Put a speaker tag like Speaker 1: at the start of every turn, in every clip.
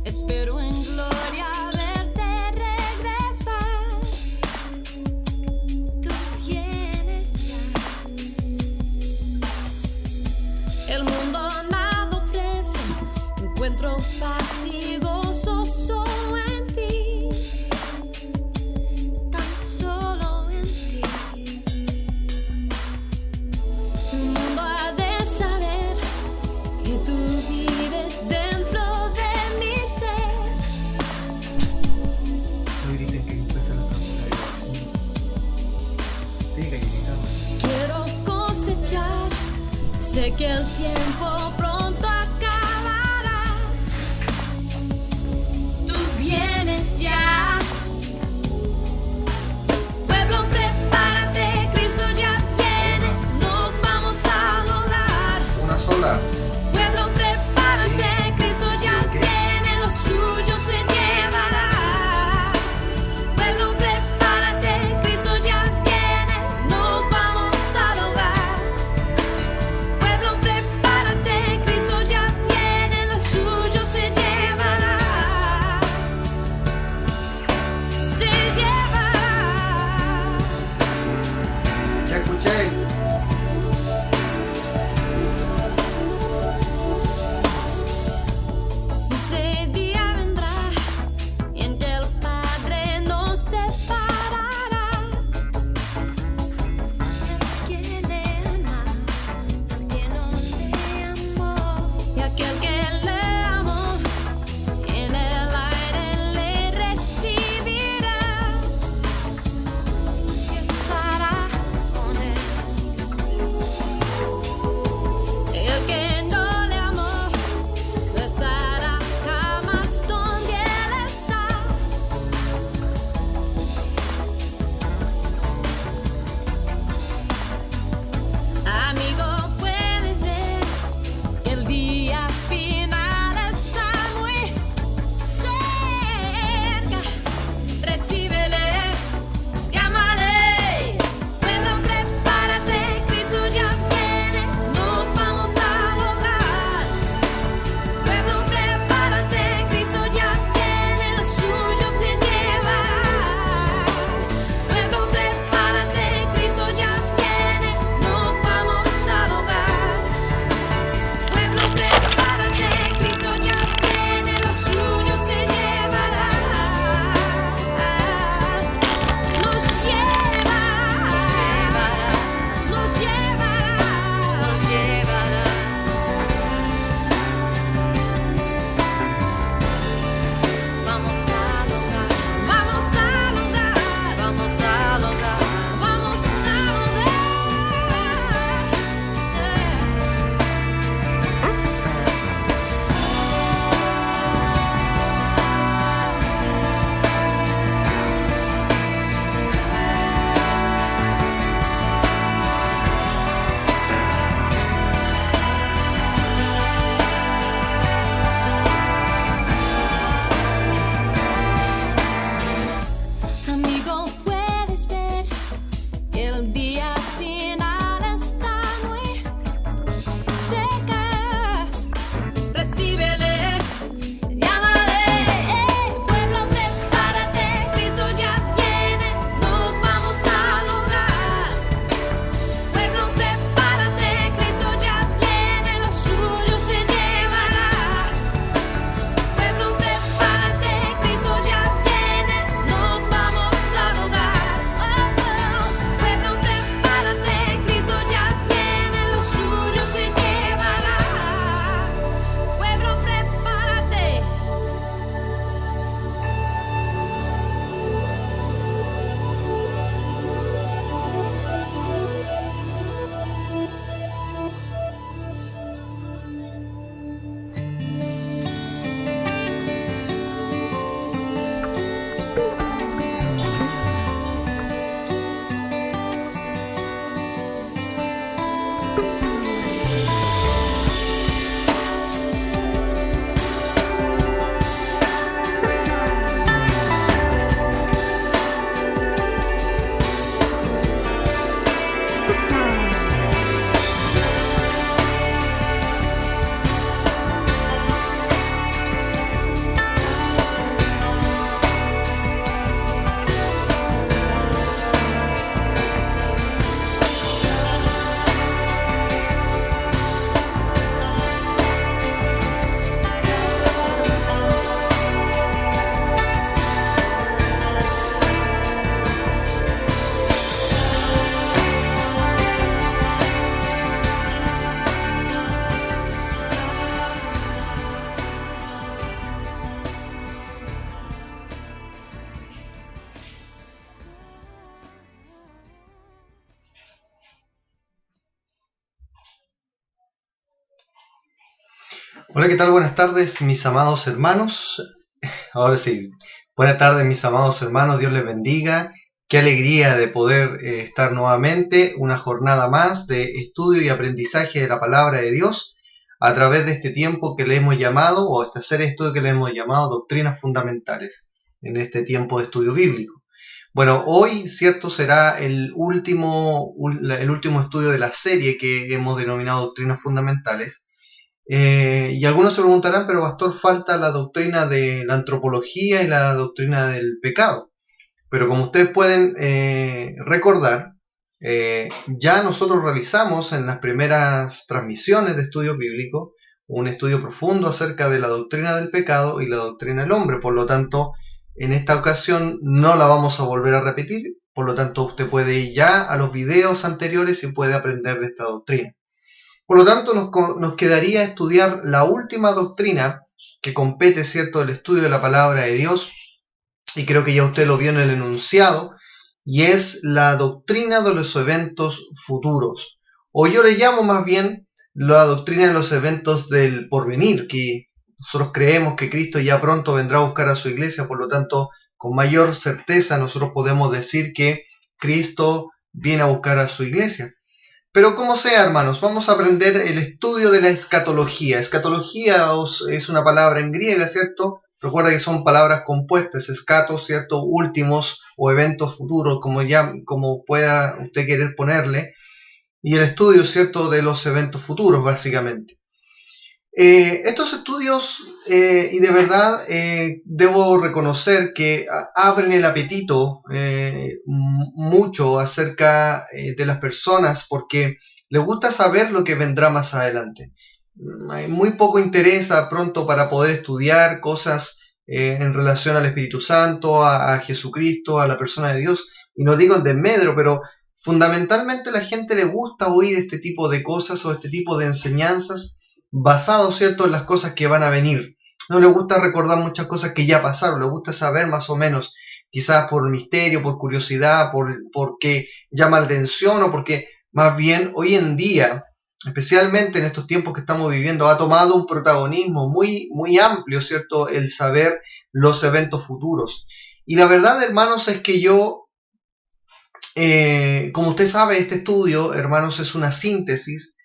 Speaker 1: Espero en gloria verte regresar. Tú vienes ya. El mundo nada ofrece. Encuentro paz y gozo solo en ti. Tan solo en ti. El mundo ha de saber que tú vives dentro de mi ser.
Speaker 2: No griten que empieza la campanaria. Tiene que gritar.
Speaker 1: Quiero cosechar, sé que el tiempo pronto acabará. Tú vienes.
Speaker 3: Hola, ¿qué tal? Buenas tardes, mis amados hermanos. Ahora sí, buenas tardes, mis amados hermanos. Dios les bendiga. Qué alegría de poder estar nuevamente una jornada más de estudio y aprendizaje de la palabra de Dios a través de este tiempo que le hemos llamado, o esta serie de estudio que le hemos llamado Doctrinas Fundamentales, en este tiempo de estudio bíblico. Bueno, hoy, cierto, será el último estudio de la serie que hemos denominado Doctrinas Fundamentales. Y algunos se preguntarán, pero pastor, falta la doctrina de la antropología y la doctrina del pecado. Pero como ustedes pueden recordar, ya nosotros realizamos en las primeras transmisiones de estudio bíblico un estudio profundo acerca de la doctrina del pecado y la doctrina del hombre. Por lo tanto, en esta ocasión no la vamos a volver a repetir. Por lo tanto, usted puede ir ya a los videos anteriores y puede aprender de esta doctrina. Por lo tanto, nos quedaría estudiar la última doctrina que compete, ¿cierto?, el estudio de la palabra de Dios, y creo que ya usted lo vio en el enunciado, y es la doctrina de los eventos futuros. O yo le llamo más bien la doctrina de los eventos del porvenir, que nosotros creemos que Cristo ya pronto vendrá a buscar a su iglesia, por lo tanto, con mayor certeza nosotros podemos decir que Cristo viene a buscar a su iglesia. Pero como sea, hermanos, vamos a aprender el estudio de la escatología. Escatología es una palabra en griega, ¿cierto? Recuerda que son palabras compuestas, escatos, ¿cierto? Últimos o eventos futuros, como pueda usted querer ponerle. Y el estudio, ¿cierto?, de los eventos futuros, básicamente. Estos estudios, y de verdad debo reconocer que abren el apetito mucho acerca de las personas, porque les gusta saber lo que vendrá más adelante. Hay muy poco interés pronto para poder estudiar cosas en relación al Espíritu Santo, a Jesucristo, a la persona de Dios, y no digo en desmedro, pero fundamentalmente a la gente le gusta oír este tipo de cosas o este tipo de enseñanzas basado, ¿cierto?, en las cosas que van a venir. No le gusta recordar muchas cosas que ya pasaron, le gusta saber más o menos, quizás por misterio, por curiosidad, porque llama la atención, o porque más bien hoy en día, especialmente en estos tiempos que estamos viviendo, ha tomado un protagonismo muy, muy amplio, ¿cierto?, el saber los eventos futuros. Y la verdad, hermanos, es que yo, como usted sabe, este estudio, hermanos, es una síntesis.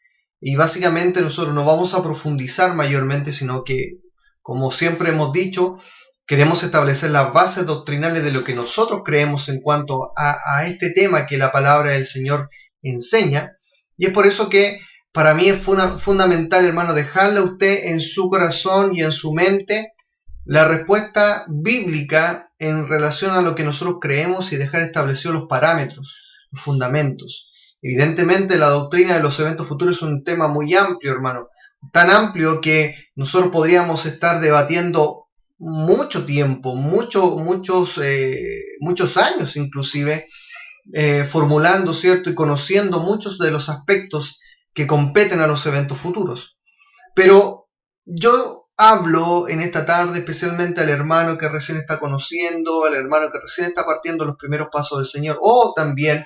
Speaker 3: Y básicamente nosotros no vamos a profundizar mayormente, sino que, como siempre hemos dicho, queremos establecer las bases doctrinales de lo que nosotros creemos en cuanto a este tema que la palabra del Señor enseña. Y es por eso que para mí es fundamental, hermano, dejarle a usted en su corazón y en su mente la respuesta bíblica en relación a lo que nosotros creemos y dejar establecidos los parámetros, los fundamentos. Evidentemente, la doctrina de los eventos futuros es un tema muy amplio, hermano. Tan amplio que nosotros podríamos estar debatiendo mucho tiempo, muchos años inclusive, formulando, ¿cierto?, y conociendo muchos de los aspectos que competen a los eventos futuros. Pero yo hablo en esta tarde especialmente al hermano que recién está conociendo, al hermano que recién está partiendo los primeros pasos del Señor, o también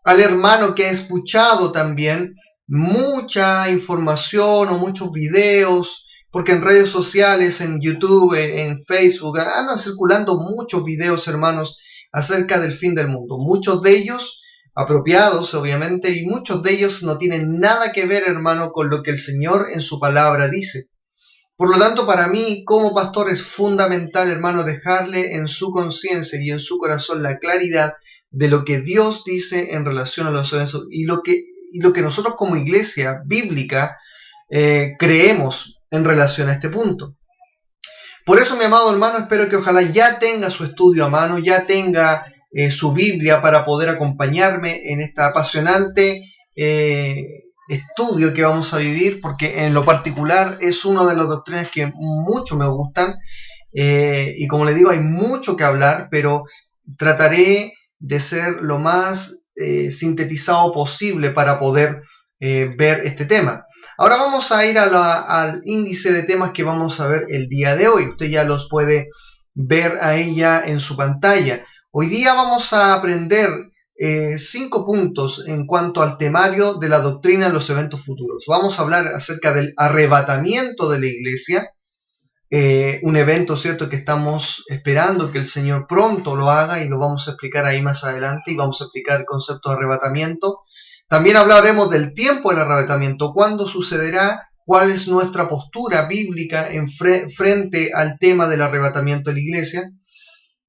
Speaker 3: al hermano que ha escuchado también mucha información o muchos videos, porque en redes sociales, en YouTube, en Facebook, andan circulando muchos videos, hermanos, acerca del fin del mundo. Muchos de ellos apropiados, obviamente, y muchos de ellos no tienen nada que ver, hermano, con lo que el Señor en su palabra dice. Por lo tanto, para mí, como pastor, es fundamental, hermano, dejarle en su conciencia y en su corazón la claridad de lo que Dios dice en relación a los eventos y lo que nosotros como iglesia bíblica creemos en relación a este punto. Por eso, mi amado hermano, espero que ojalá ya tenga su estudio a mano, ya tenga su Biblia para poder acompañarme en esta apasionante estudio que vamos a vivir, porque en lo particular es una de las doctrinas que mucho me gustan, y como le digo, hay mucho que hablar, pero trataré de ser lo más sintetizado posible para poder ver este tema. Ahora vamos a ir al índice de temas que vamos a ver el día de hoy. Usted ya los puede ver ahí ya en su pantalla. Hoy día vamos a aprender 5 puntos en cuanto al temario de la doctrina en los eventos futuros. Vamos a hablar acerca del arrebatamiento de la iglesia, un evento, ¿cierto?, que estamos esperando que el Señor pronto lo haga, y lo vamos a explicar ahí más adelante, y vamos a explicar el concepto de arrebatamiento. También hablaremos del tiempo del arrebatamiento, cuándo sucederá, cuál es nuestra postura bíblica frente al tema del arrebatamiento de la iglesia,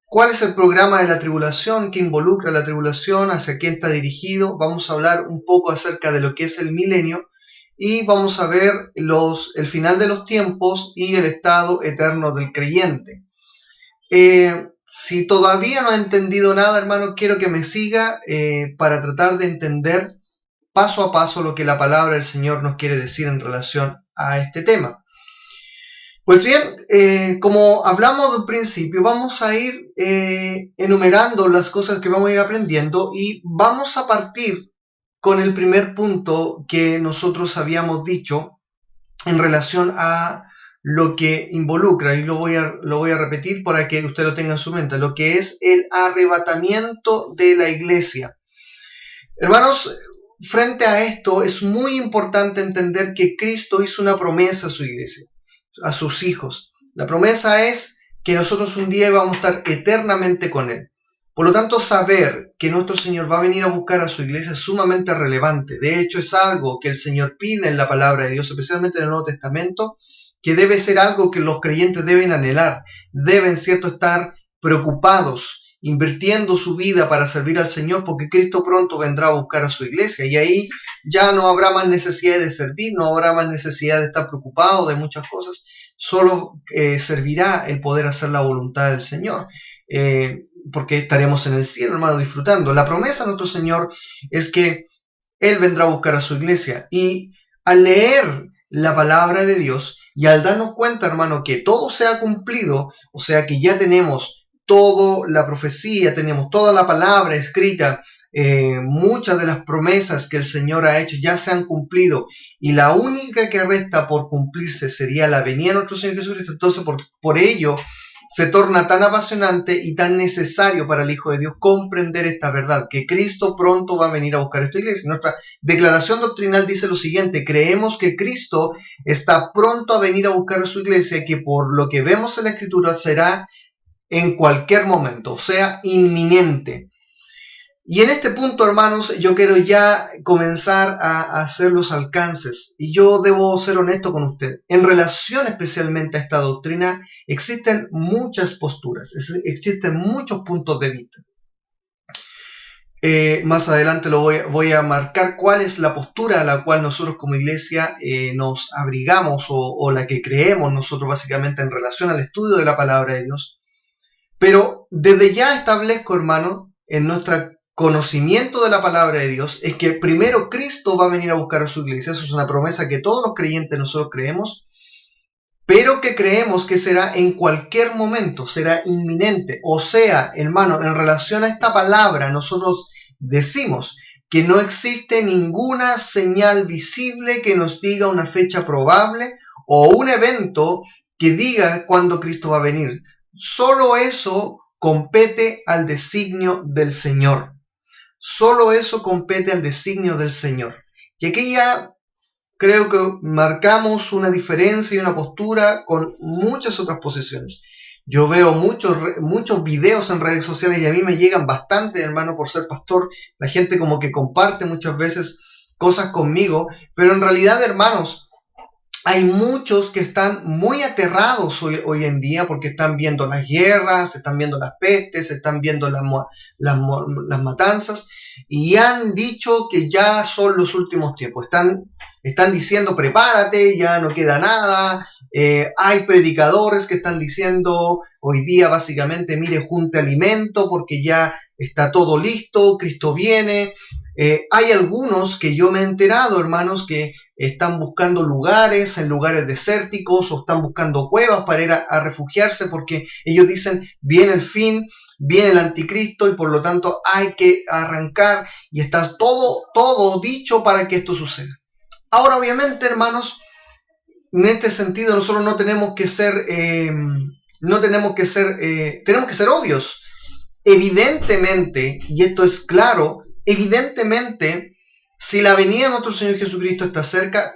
Speaker 3: cuál es el programa de la tribulación, qué involucra la tribulación, hacia quién está dirigido. Vamos a hablar un poco acerca de lo que es el milenio, y vamos a ver el final de los tiempos y el estado eterno del creyente. Si todavía no ha entendido nada, hermano, quiero que me siga para tratar de entender paso a paso lo que la palabra del Señor nos quiere decir en relación a este tema. Pues bien, como hablamos del principio, vamos a ir enumerando las cosas que vamos a ir aprendiendo, y vamos a partir con el primer punto que nosotros habíamos dicho en relación a lo que involucra, y lo voy a repetir para que usted lo tenga en su mente, lo que es el arrebatamiento de la iglesia. Hermanos, frente a esto es muy importante entender que Cristo hizo una promesa a su iglesia, a sus hijos. La promesa es que nosotros un día vamos a estar eternamente con Él. Por lo tanto, saber que nuestro Señor va a venir a buscar a su iglesia es sumamente relevante. De hecho, es algo que el Señor pide en la palabra de Dios, especialmente en el Nuevo Testamento, que debe ser algo que los creyentes deben anhelar. Deben, ¿cierto?, estar preocupados, invirtiendo su vida para servir al Señor, porque Cristo pronto vendrá a buscar a su iglesia, y ahí ya no habrá más necesidad de servir, no habrá más necesidad de estar preocupado de muchas cosas. Solo servirá el poder hacer la voluntad del Señor, porque estaremos en el cielo, hermano, disfrutando. La promesa de nuestro Señor es que Él vendrá a buscar a su iglesia, y al leer la palabra de Dios y al darnos cuenta, hermano, que todo se ha cumplido, o sea que ya tenemos toda la profecía, tenemos toda la palabra escrita, muchas de las promesas que el Señor ha hecho ya se han cumplido, y la única que resta por cumplirse sería la venida de nuestro Señor Jesucristo. Entonces, por ello, se torna tan apasionante y tan necesario para el Hijo de Dios comprender esta verdad, que Cristo pronto va a venir a buscar esta iglesia. Nuestra declaración doctrinal dice lo siguiente: creemos que Cristo está pronto a venir a buscar a su iglesia, que por lo que vemos en la Escritura será en cualquier momento, o sea, inminente. Y en este punto, hermanos, yo quiero ya comenzar a hacer los alcances, y yo debo ser honesto con usted. En relación especialmente a esta doctrina, existen muchas posturas, existen muchos puntos de vista. Más adelante voy a marcar cuál es la postura a la cual nosotros como iglesia nos abrigamos, o la que creemos nosotros básicamente en relación al estudio de la palabra de Dios. Pero desde ya establezco, hermano, en nuestro conocimiento de la palabra de Dios, es que primero Cristo va a venir a buscar a su iglesia. Eso es una promesa que todos los creyentes nosotros creemos, pero que creemos que será en cualquier momento, será inminente. O sea, hermano, en relación a esta palabra, nosotros decimos que no existe ninguna señal visible que nos diga una fecha probable o un evento que diga cuándo Cristo va a venir. Solo eso compete al designio del Señor. Solo eso compete al designio del Señor. Y aquí ya creo que marcamos una diferencia y una postura con muchas otras posiciones. Yo veo muchos videos en redes sociales, y a mí me llegan bastante, hermano, por ser pastor. La gente como que comparte muchas veces cosas conmigo, pero en realidad, hermanos, hay muchos que están muy aterrados hoy en día, porque están viendo las guerras, están viendo las pestes, están viendo las matanzas, y han dicho que ya son los últimos tiempos. Están diciendo: prepárate, ya no queda nada. Hay predicadores que están diciendo hoy día básicamente: mire, junte alimento porque ya está todo listo, Cristo viene. Hay algunos que yo me he enterado, hermanos, que están buscando lugares en lugares desérticos, o están buscando cuevas para ir a refugiarse, porque ellos dicen: viene el fin, viene el anticristo, y por lo tanto hay que arrancar, y está todo dicho para que esto suceda. Ahora, obviamente, hermanos, en este sentido nosotros tenemos que ser obvios. Evidentemente, y esto es claro, Evidentemente, si la venida de nuestro Señor Jesucristo está cerca,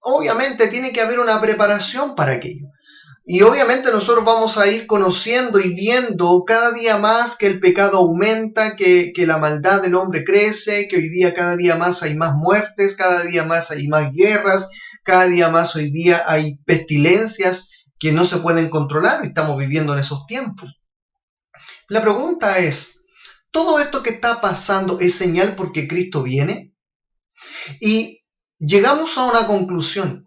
Speaker 3: obviamente tiene que haber una preparación para aquello. Y obviamente nosotros vamos a ir conociendo y viendo cada día más que el pecado aumenta, que la maldad del hombre crece, que hoy día cada día más hay más muertes, cada día más hay más guerras, cada día más hoy día hay pestilencias que no se pueden controlar. Estamos viviendo en esos tiempos. La pregunta es, ¿todo esto que está pasando es señal porque Cristo viene? Y llegamos a una conclusión.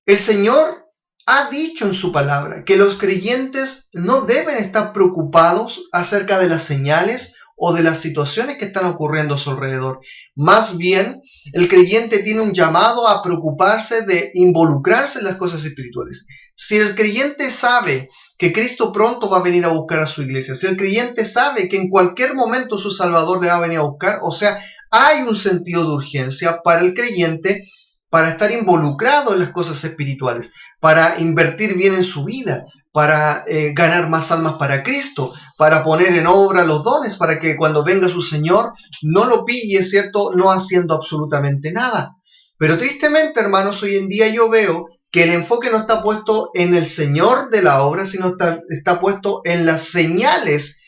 Speaker 3: El Señor ha dicho en su palabra que los creyentes no deben estar preocupados acerca de las señales o de las situaciones que están ocurriendo a su alrededor. Más bien, el creyente tiene un llamado a preocuparse de involucrarse en las cosas espirituales. Si el creyente sabe que Cristo pronto va a venir a buscar a su iglesia, si el creyente sabe que en cualquier momento su Salvador le va a venir a buscar, o sea, hay un sentido de urgencia para el creyente para estar involucrado en las cosas espirituales, para invertir bien en su vida, para ganar más almas para Cristo, para poner en obra los dones, para que cuando venga su Señor no lo pille, ¿cierto? No haciendo absolutamente nada. Pero tristemente, hermanos, hoy en día yo veo que el enfoque no está puesto en el Señor de la obra, sino está puesto en las señales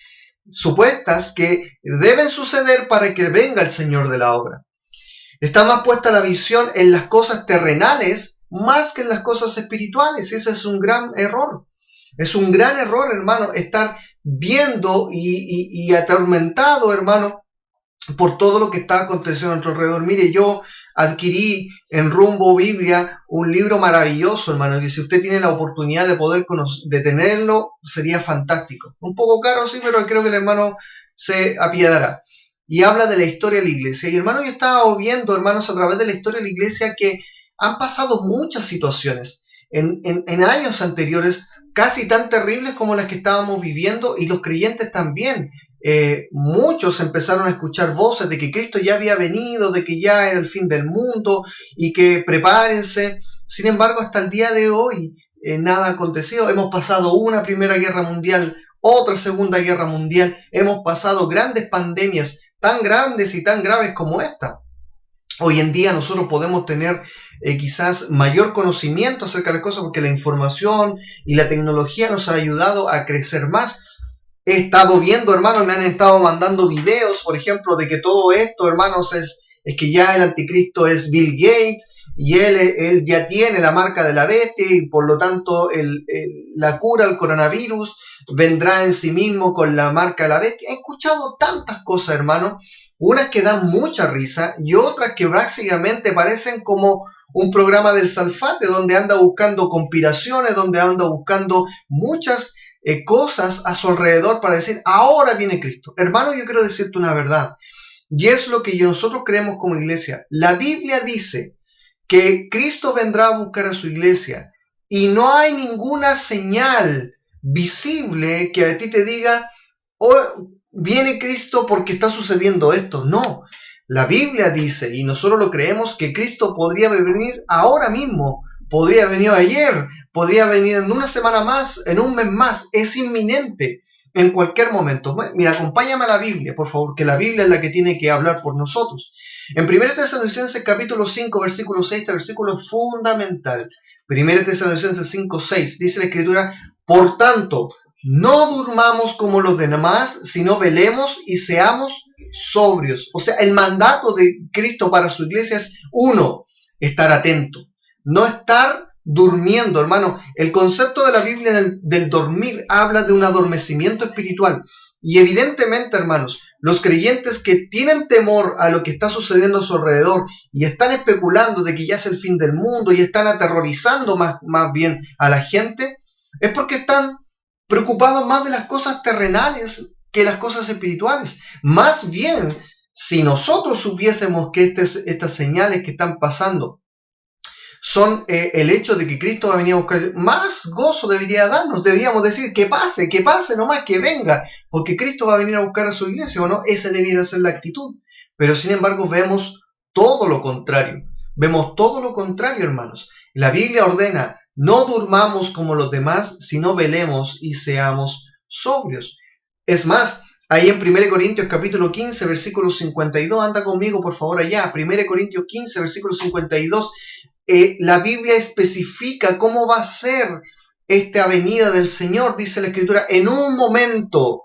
Speaker 3: supuestas que deben suceder para que venga el Señor de la obra. Está más puesta la visión en las cosas terrenales más que en las cosas espirituales. Ese es un gran error. Es un gran error, hermano, estar viendo y atormentado, hermano, por todo lo que está aconteciendo a nuestro alrededor. Mire, yo adquirí en Rumbo Biblia un libro maravilloso, hermano, que si usted tiene la oportunidad de poder de tenerlo, sería fantástico. Un poco caro, sí, pero creo que el hermano se apiadará. Y habla de la historia de la iglesia. Y hermano, yo estaba viendo, hermanos, a través de la historia de la iglesia que han pasado muchas situaciones en años anteriores, casi tan terribles como las que estábamos viviendo, y los creyentes también. Muchos empezaron a escuchar voces de que Cristo ya había venido, de que ya era el fin del mundo y que prepárense. Sin embargo, hasta el día de hoy nada ha acontecido. Hemos pasado una Primera Guerra Mundial, otra Segunda Guerra Mundial, hemos pasado grandes pandemias, tan grandes y tan graves como esta. Hoy en día nosotros podemos tener quizás mayor conocimiento acerca de las cosas porque la información y la tecnología nos ha ayudado a crecer más. He estado viendo, hermanos, me han estado mandando videos, por ejemplo, de que todo esto, hermanos, es que ya el anticristo es Bill Gates y él ya tiene la marca de la bestia y por lo tanto la cura al coronavirus vendrá en sí mismo con la marca de la bestia. He escuchado tantas cosas, hermano, unas que dan mucha risa y otras que básicamente parecen como un programa del Salfate, donde anda buscando conspiraciones, donde anda buscando muchas cosas a su alrededor para decir, ahora viene Cristo. Hermano, yo quiero decirte una verdad, y es lo que nosotros creemos como iglesia. La Biblia dice que Cristo vendrá a buscar a su iglesia, y no hay ninguna señal visible que a ti te diga, oh, viene Cristo porque está sucediendo esto. No, la Biblia dice, y nosotros lo creemos, que Cristo podría venir ahora mismo, podría venir ayer, podría venir en una semana más, en un mes más. Es inminente en cualquier momento. Mira, acompáñame a la Biblia, por favor, que la Biblia es la que tiene que hablar por nosotros. En 1 Tesalonicenses capítulo 5, versículo 6, este versículo es fundamental. 1 Tesalonicenses 5, 6, dice la Escritura, por tanto, no durmamos como los demás, sino velemos y seamos sobrios. O sea, el mandato de Cristo para su iglesia es, uno, estar atento. No estar durmiendo, hermano. El concepto de la Biblia del dormir habla de un adormecimiento espiritual. Y evidentemente, hermanos, los creyentes que tienen temor a lo que está sucediendo a su alrededor y están especulando de que ya es el fin del mundo y están aterrorizando más bien a la gente, es porque están preocupados más de las cosas terrenales que las cosas espirituales. Más bien, si nosotros supiésemos que estas señales que están pasando son el hecho de que Cristo va a venir a buscar, más gozo debería darnos. Deberíamos decir que pase nomás, que venga, porque Cristo va a venir a buscar a su iglesia, ¿o no? Esa debiera ser la actitud. Pero sin embargo vemos todo lo contrario. Vemos todo lo contrario, hermanos. La Biblia ordena, no durmamos como los demás, sino velemos y seamos sobrios. Es más, Ahí en 1 Corintios capítulo 15, versículo 52, anda conmigo por favor allá, 1 Corintios 15, versículo 52, la Biblia especifica cómo va a ser esta venida del Señor, dice la Escritura, en un momento,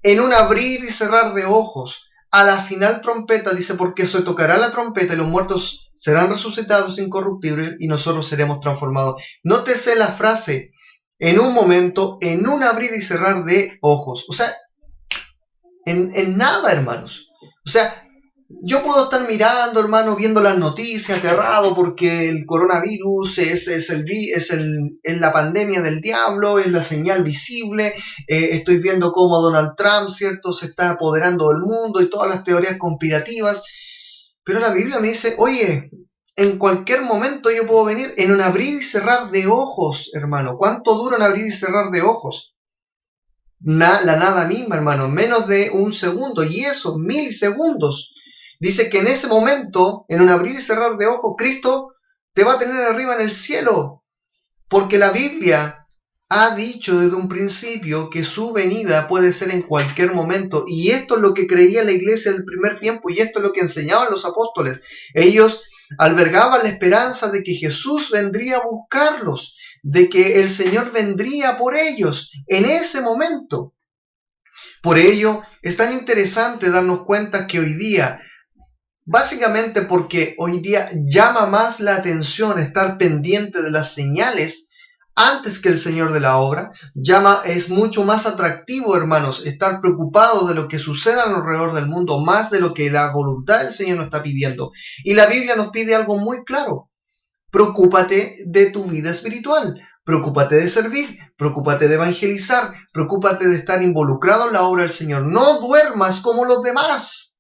Speaker 3: en un abrir y cerrar de ojos, a la final trompeta, dice, porque se tocará la trompeta y los muertos serán resucitados incorruptibles y nosotros seremos transformados. Nótese la frase, en un momento, en un abrir y cerrar de ojos. O sea, en nada, hermanos. O sea, yo puedo estar mirando, hermano, viendo las noticias, aterrado porque el coronavirus es la pandemia del diablo, es la señal visible. Estoy viendo cómo Donald Trump, ¿cierto?, se está apoderando del mundo y todas las teorías conspirativas. Pero la Biblia me dice, oye, en cualquier momento yo puedo venir en un abrir y cerrar de ojos, hermano. ¿Cuánto dura un abrir y cerrar de ojos? La nada misma, hermano, menos de un segundo, y eso, milisegundos. Dice que en ese momento, en un abrir y cerrar de ojos, Cristo te va a tener arriba en el cielo, porque la Biblia ha dicho desde un principio que su venida puede ser en cualquier momento, y esto es lo que creía la iglesia del primer tiempo, y esto es lo que enseñaban los apóstoles. Ellos albergaban la esperanza de que Jesús vendría a buscarlos, de que el Señor vendría por ellos en ese momento. Por ello, es tan interesante darnos cuenta que hoy día, básicamente porque hoy día llama más la atención estar pendiente de las señales antes que el Señor de la obra, es mucho más atractivo, hermanos, estar preocupado de lo que suceda alrededor del mundo, más de lo que la voluntad del Señor nos está pidiendo. Y la Biblia nos pide algo muy claro. Preocúpate de tu vida espiritual, preocúpate de servir, preocúpate de evangelizar, preocúpate de estar involucrado en la obra del Señor. No duermas como los demás.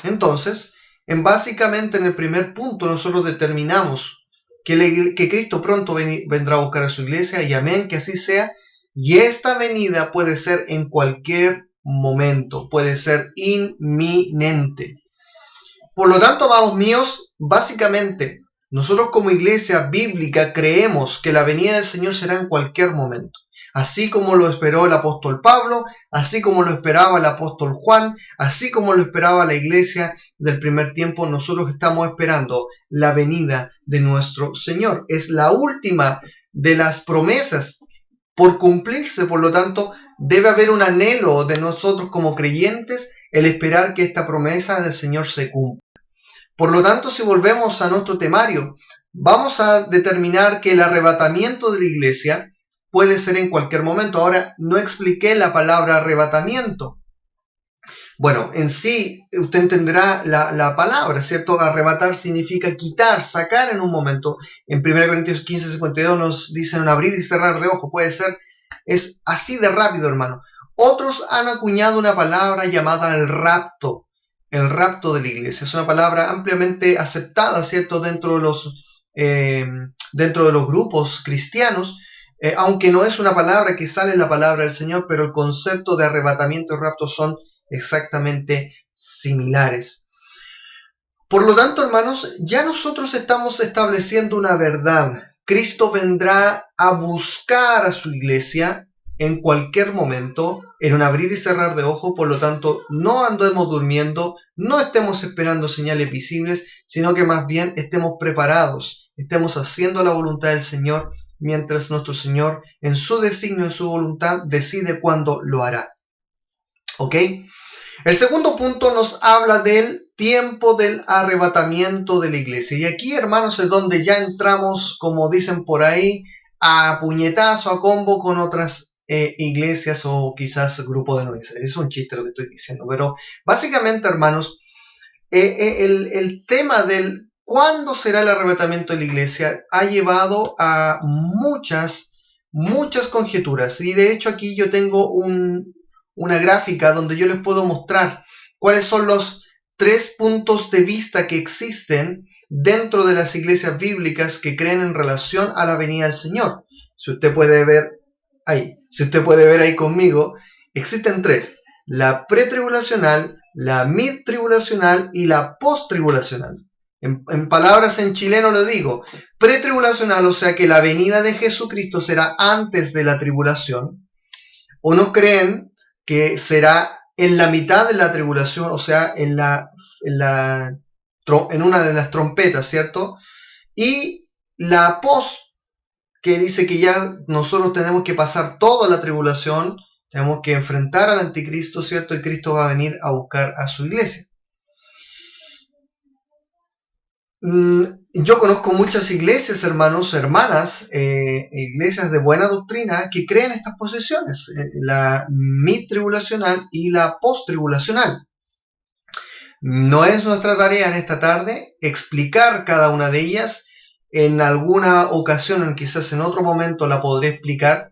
Speaker 3: Entonces, básicamente en el primer punto nosotros determinamos que Cristo pronto vendrá a buscar a su iglesia, y amén, que así sea. Y esta venida puede ser en cualquier momento, puede ser inminente. Por lo tanto, amados míos, básicamente, nosotros como iglesia bíblica creemos que la venida del Señor será en cualquier momento. Así como lo esperó el apóstol Pablo, así como lo esperaba el apóstol Juan, así como lo esperaba la iglesia del primer tiempo, nosotros estamos esperando la venida de nuestro Señor. Es la última de las promesas por cumplirse, por lo tanto, debe haber un anhelo de nosotros como creyentes el esperar que esta promesa del Señor se cumpla. Por lo tanto, si volvemos a nuestro temario, vamos a determinar que el arrebatamiento de la iglesia puede ser en cualquier momento. Ahora, no expliqué la palabra arrebatamiento. Bueno, en sí, usted entenderá la palabra, ¿cierto? Arrebatar significa quitar, sacar en un momento. En 1 Corintios 15, 52 nos dicen un abrir y cerrar de ojos. Puede ser, es así de rápido, hermano. Otros han acuñado una palabra llamada el rapto de la iglesia. Es una palabra ampliamente aceptada, ¿cierto? Dentro de los grupos cristianos, aunque no es una palabra que sale en la palabra del Señor, pero el concepto de arrebatamiento y rapto son exactamente similares. Por lo tanto, hermanos, ya nosotros estamos estableciendo una verdad. Cristo vendrá a buscar a su iglesia en cualquier momento, en un abrir y cerrar de ojos. Por lo tanto, no andemos durmiendo, no estemos esperando señales visibles, sino que más bien estemos preparados, estemos haciendo la voluntad del Señor, mientras nuestro Señor, en su designio, en su voluntad, decide cuándo lo hará. ¿Ok? El segundo punto nos habla del tiempo del arrebatamiento de la iglesia. Y aquí, hermanos, es donde ya entramos, como dicen por ahí, a puñetazo, a combo con otras iglesias o quizás grupo de nueces. Es un chiste lo que estoy diciendo, pero básicamente, hermanos, el tema del cuándo será el arrebatamiento de la iglesia ha llevado a muchas conjeturas. Y de hecho aquí yo tengo una gráfica donde yo les puedo mostrar cuáles son los 3 puntos de vista que existen dentro de las iglesias bíblicas que creen en relación a la venida del Señor. Si usted puede ver ahí conmigo, existen 3: la pretribulacional, la midtribulacional y la posttribulacional. En palabras en chileno lo digo, pretribulacional, o sea que la venida de Jesucristo será antes de la tribulación. Unos creen que será en la mitad de la tribulación, o sea, en una de las trompetas, ¿cierto? Y la post, que dice que ya nosotros tenemos que pasar toda la tribulación, tenemos que enfrentar al anticristo, ¿cierto? Y Cristo va a venir a buscar a su iglesia. Yo conozco muchas iglesias, hermanos, hermanas, iglesias de buena doctrina que creen estas posiciones, la mid-tribulacional y la post-tribulacional. No es nuestra tarea en esta tarde explicar cada una de ellas. En alguna ocasión, quizás en otro momento, la podré explicar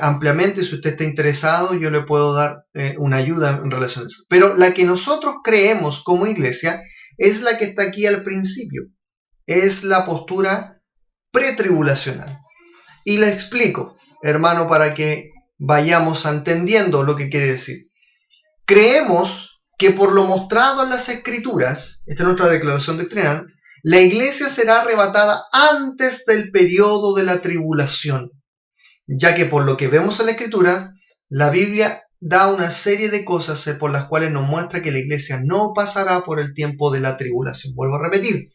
Speaker 3: ampliamente. Si usted está interesado, yo le puedo dar una ayuda en relación a eso. Pero la que nosotros creemos como iglesia es la que está aquí al principio. Es la postura pretribulacional. Y la explico, hermano, para que vayamos entendiendo lo que quiere decir. Creemos que por lo mostrado en las Escrituras, esta es nuestra declaración doctrinal, la iglesia será arrebatada antes del periodo de la tribulación, ya que por lo que vemos en la Escritura, la Biblia da una serie de cosas por las cuales nos muestra que la iglesia no pasará por el tiempo de la tribulación. Vuelvo a repetir,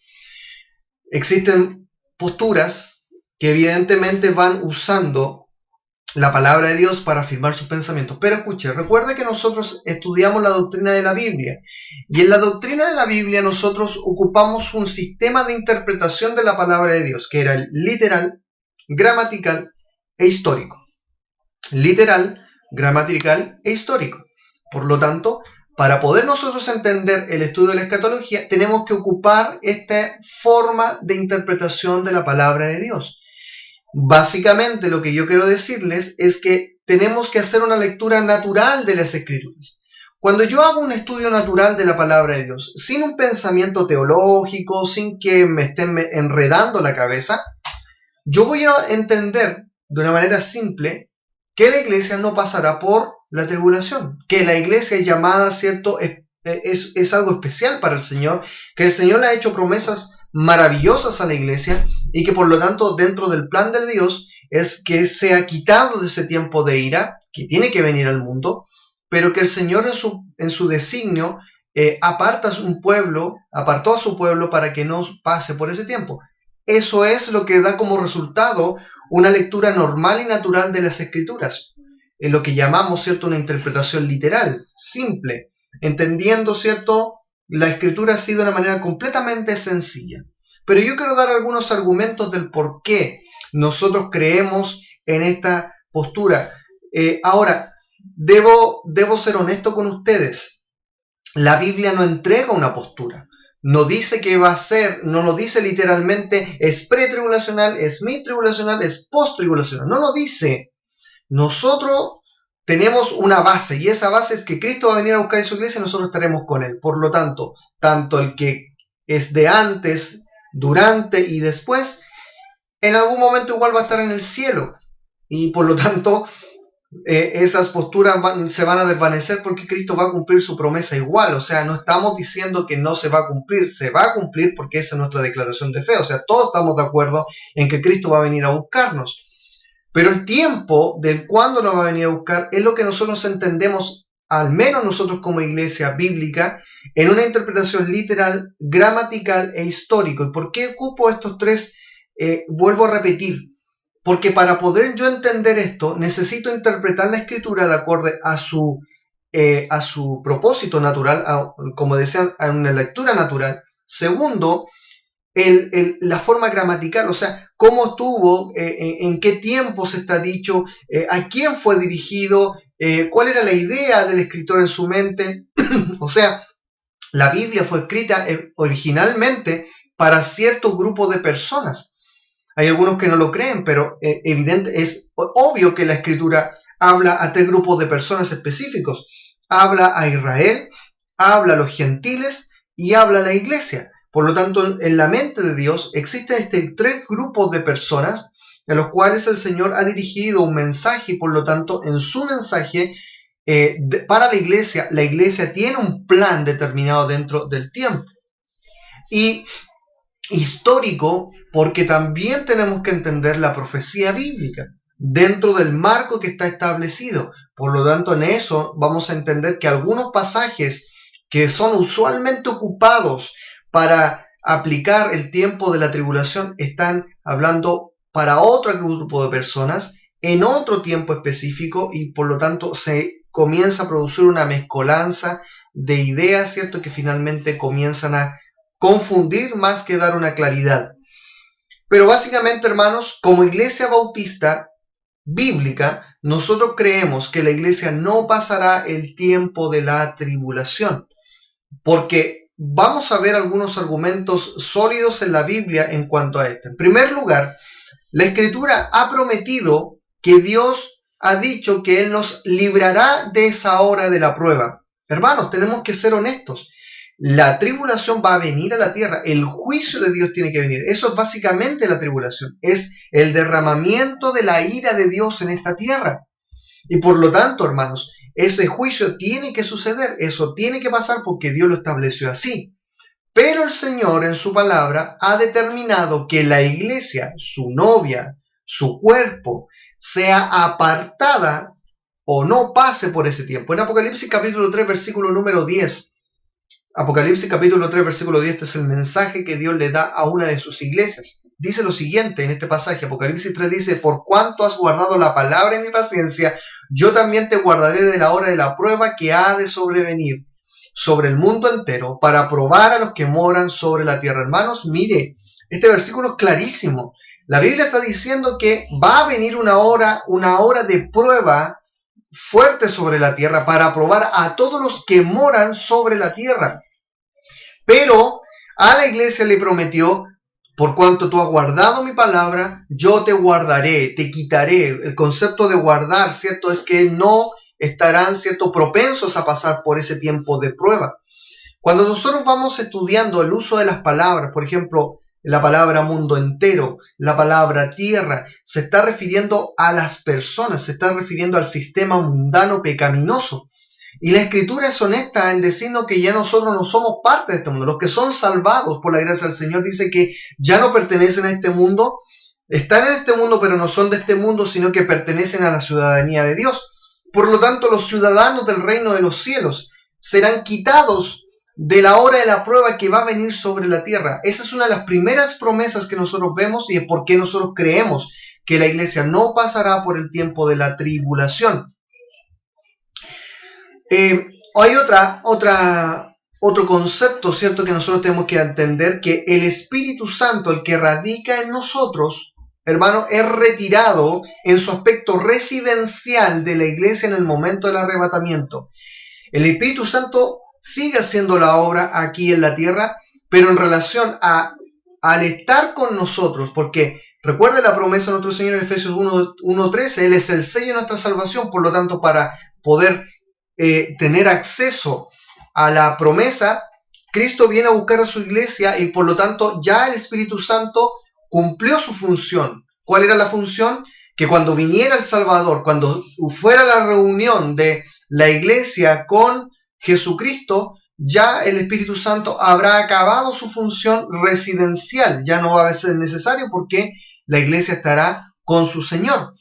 Speaker 3: existen posturas que evidentemente van usando la palabra de Dios para afirmar sus pensamientos. Pero escuche, recuerde que nosotros estudiamos la doctrina de la Biblia. Y en la doctrina de la Biblia nosotros ocupamos un sistema de interpretación de la palabra de Dios, que era el literal, gramatical e histórico. Literal, gramatical e histórico. Por lo tanto, para poder nosotros entender el estudio de la escatología, tenemos que ocupar esta forma de interpretación de la palabra de Dios. Básicamente lo que yo quiero decirles es que tenemos que hacer una lectura natural de las Escrituras. Cuando yo hago un estudio natural de la palabra de Dios, sin un pensamiento teológico, sin que me estén enredando la cabeza, yo voy a entender de una manera simple que la iglesia no pasará por la tribulación, que la iglesia es llamada, ¿cierto? Es algo especial para el Señor, que el Señor le ha hecho promesas maravillosas a la iglesia y que por lo tanto dentro del plan de Dios es que sea quitado de ese tiempo de ira que tiene que venir al mundo, pero que el Señor en su designio apartó a su pueblo para que no pase por ese tiempo. Eso es lo que da como resultado una lectura normal y natural de las Escrituras, en lo que llamamos, ¿cierto?, una interpretación literal, simple, entendiendo, ¿cierto?, la Escritura así de una manera completamente sencilla. Pero yo quiero dar algunos argumentos del por qué nosotros creemos en esta postura. Ahora, debo ser honesto con ustedes. La Biblia no entrega una postura. No dice que va a ser, no lo dice literalmente, es pretribulacional, es midtribulacional, es posttribulacional. No lo dice. Nosotros tenemos una base, y esa base es que Cristo va a venir a buscar a su iglesia y nosotros estaremos con Él. Por lo tanto, tanto el que es de antes, durante y después, en algún momento igual va a estar en el cielo. Y por lo tanto, esas posturas se van a desvanecer porque Cristo va a cumplir su promesa igual. O sea, no estamos diciendo que no se va a cumplir porque esa es nuestra declaración de fe. O sea, todos estamos de acuerdo en que Cristo va a venir a buscarnos. Pero el tiempo del cuándo nos va a venir a buscar es lo que nosotros entendemos, al menos nosotros como iglesia bíblica, en una interpretación literal, gramatical e histórico. ¿Y por qué ocupo estos tres? Vuelvo a repetir, porque para poder yo entender esto, necesito interpretar la Escritura de acuerdo a su propósito natural, como decían, a una lectura natural. Segundo, la forma gramatical, o sea, cómo estuvo, en qué tiempo se está dicho, a quién fue dirigido, cuál era la idea del escritor en su mente. O sea, la Biblia fue escrita originalmente para cierto grupo de personas. Hay algunos que no lo creen, pero es obvio que la Escritura habla a tres grupos de personas específicos. Habla a Israel, habla a los gentiles y habla a la iglesia. Por lo tanto, en la mente de Dios existen tres grupos de personas a los cuales el Señor ha dirigido un mensaje y por lo tanto en su mensaje para la iglesia tiene un plan determinado dentro del tiempo. Y histórico, porque también tenemos que entender la profecía bíblica. dentro del marco que está establecido. Por lo tanto, en eso vamos a entender que algunos pasajes que son usualmente ocupados para aplicar el tiempo de la tribulación están hablando para otro grupo de personas en otro tiempo específico, y por lo tanto se comienza a producir una mezcolanza de ideas, ¿cierto?, que finalmente comienzan a confundir más que dar una claridad. Pero básicamente, hermanos, como iglesia bautista bíblica, nosotros creemos que la iglesia no pasará el tiempo de la tribulación, porque vamos a ver algunos argumentos sólidos en la Biblia en cuanto a esto. En primer lugar, la Escritura ha prometido que Dios ha dicho que Él nos librará de esa hora de la prueba. Hermanos, tenemos que ser honestos. La tribulación va a venir a la tierra. El juicio de Dios tiene que venir. Eso es básicamente la tribulación. Es el derramamiento de la ira de Dios en esta tierra. Y por lo tanto, hermanos, ese juicio tiene que suceder. Eso tiene que pasar porque Dios lo estableció así. Pero el Señor en su palabra ha determinado que la iglesia, su novia, su cuerpo, sea apartada o no pase por ese tiempo. En Apocalipsis capítulo 3, versículo número 10. Apocalipsis capítulo 3, versículo 10, este es el mensaje que Dios le da a una de sus iglesias. Dice lo siguiente en este pasaje. Apocalipsis 3 dice: por cuanto has guardado la palabra en mi paciencia, yo también te guardaré de la hora de la prueba que ha de sobrevenir sobre el mundo entero, para probar a los que moran sobre la tierra. Hermanos, mire, este versículo es clarísimo. La Biblia está diciendo que va a venir una hora de prueba fuerte sobre la tierra para probar a todos los que moran sobre la tierra. Pero a la iglesia le prometió: por cuanto tú has guardado mi palabra, yo te guardaré, te quitaré. El concepto de guardar, ¿cierto?, es que no estarán, ¿cierto?, propensos a pasar por ese tiempo de prueba. Cuando nosotros vamos estudiando el uso de las palabras, por ejemplo, la palabra mundo entero, la palabra tierra, se está refiriendo a las personas, se está refiriendo al sistema mundano pecaminoso. Y la Escritura es honesta en decirnos que ya nosotros no somos parte de este mundo. Los que son salvados por la gracia del Señor dice que ya no pertenecen a este mundo, están en este mundo pero no son de este mundo, sino que pertenecen a la ciudadanía de Dios. Por lo tanto, los ciudadanos del reino de los cielos serán quitados de la hora de la prueba que va a venir sobre la tierra. Esa es una de las primeras promesas que nosotros vemos, y es por qué nosotros creemos que la iglesia no pasará por el tiempo de la tribulación. Hay otro concepto, ¿cierto?, que nosotros tenemos que entender, que el Espíritu Santo, el que radica en nosotros, hermano, es retirado en su aspecto residencial de la iglesia en el momento del arrebatamiento. El Espíritu Santo sigue haciendo la obra aquí en la tierra, pero en relación al estar con nosotros, porque recuerda la promesa de nuestro Señor en Efesios 1:13, Él es el sello de nuestra salvación. Por lo tanto, para poder tener acceso a la promesa, Cristo viene a buscar a su iglesia, y por lo tanto ya el Espíritu Santo cumplió su función. ¿Cuál era la función? Que cuando viniera el Salvador, cuando fuera la reunión de la iglesia con Jesucristo, ya el Espíritu Santo habrá acabado su función residencial. Ya no va a ser necesario porque la iglesia estará con su Señor.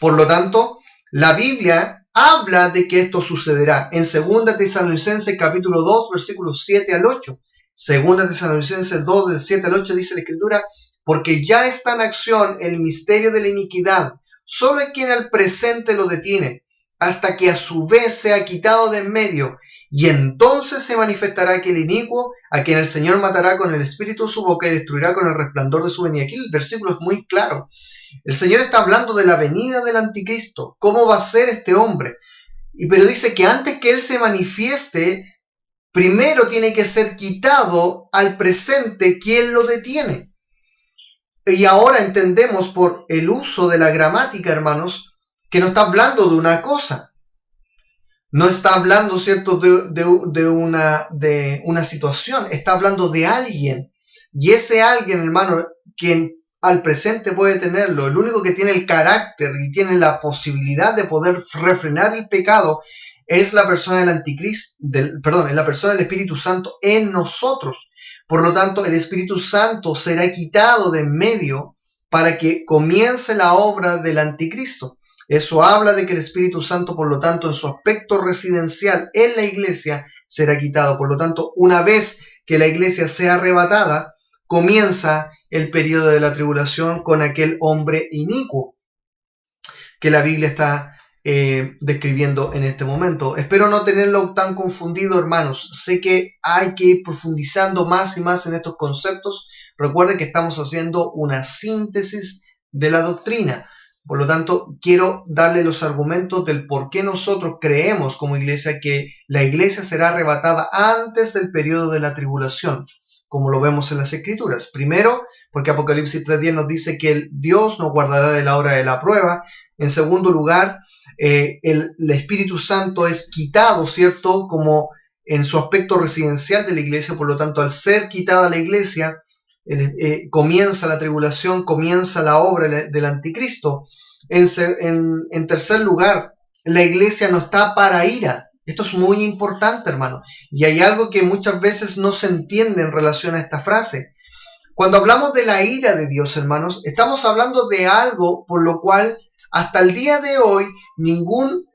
Speaker 3: Por lo tanto, la Biblia habla de que esto sucederá en 2 Tesalonicenses capítulo 2, versículos 7 al 8. 2 Tesalonicenses 2, del 7 al 8 dice la Escritura: porque ya está en acción el misterio de la iniquidad, solo hay quien al presente lo detiene, hasta que a su vez sea quitado de en medio, y entonces se manifestará aquel inicuo, a quien el Señor matará con el espíritu de su boca y destruirá con el resplandor de su venida. Aquí el versículo es muy claro. El Señor está hablando de la venida del anticristo, cómo va a ser este hombre. Pero dice que antes que él se manifieste, primero tiene que ser quitado al presente quien lo detiene. Y ahora entendemos por el uso de la gramática, hermanos, que no está hablando de una cosa. No está hablando, ¿cierto?, de una situación. Está hablando de alguien. Y ese alguien, hermano, quien al presente puede tenerlo, el único que tiene el carácter y tiene la posibilidad de poder refrenar el pecado, es la persona del anticristo, es la persona del Espíritu Santo en nosotros. Por lo tanto, el Espíritu Santo será quitado de en medio para que comience la obra del anticristo. Eso habla de que el Espíritu Santo, por lo tanto, en su aspecto residencial en la iglesia, será quitado. Por lo tanto, una vez que la iglesia sea arrebatada, comienza el periodo de la tribulación con aquel hombre inicuo que la Biblia está describiendo en este momento. Espero no tenerlo tan confundido, hermanos. Sé que hay que ir profundizando más y más en estos conceptos. Recuerden que estamos haciendo una síntesis de la doctrina. Por lo tanto, quiero darle los argumentos del por qué nosotros creemos como iglesia que la iglesia será arrebatada antes del periodo de la tribulación, como lo vemos en las Escrituras. Primero, porque Apocalipsis 3:10 nos dice que Dios nos guardará de la hora de la prueba. En segundo lugar, el Espíritu Santo es quitado, ¿cierto? Como en su aspecto residencial de la iglesia. Por lo tanto, al ser quitada la iglesia, comienza la tribulación, comienza la obra del anticristo. En tercer lugar, la iglesia no está para ira. Esto es muy importante, hermano. Y hay algo que muchas veces no se entiende en relación a esta frase. Cuando hablamos de la ira de Dios, hermanos, estamos hablando de algo por lo cual hasta el día de hoy ningún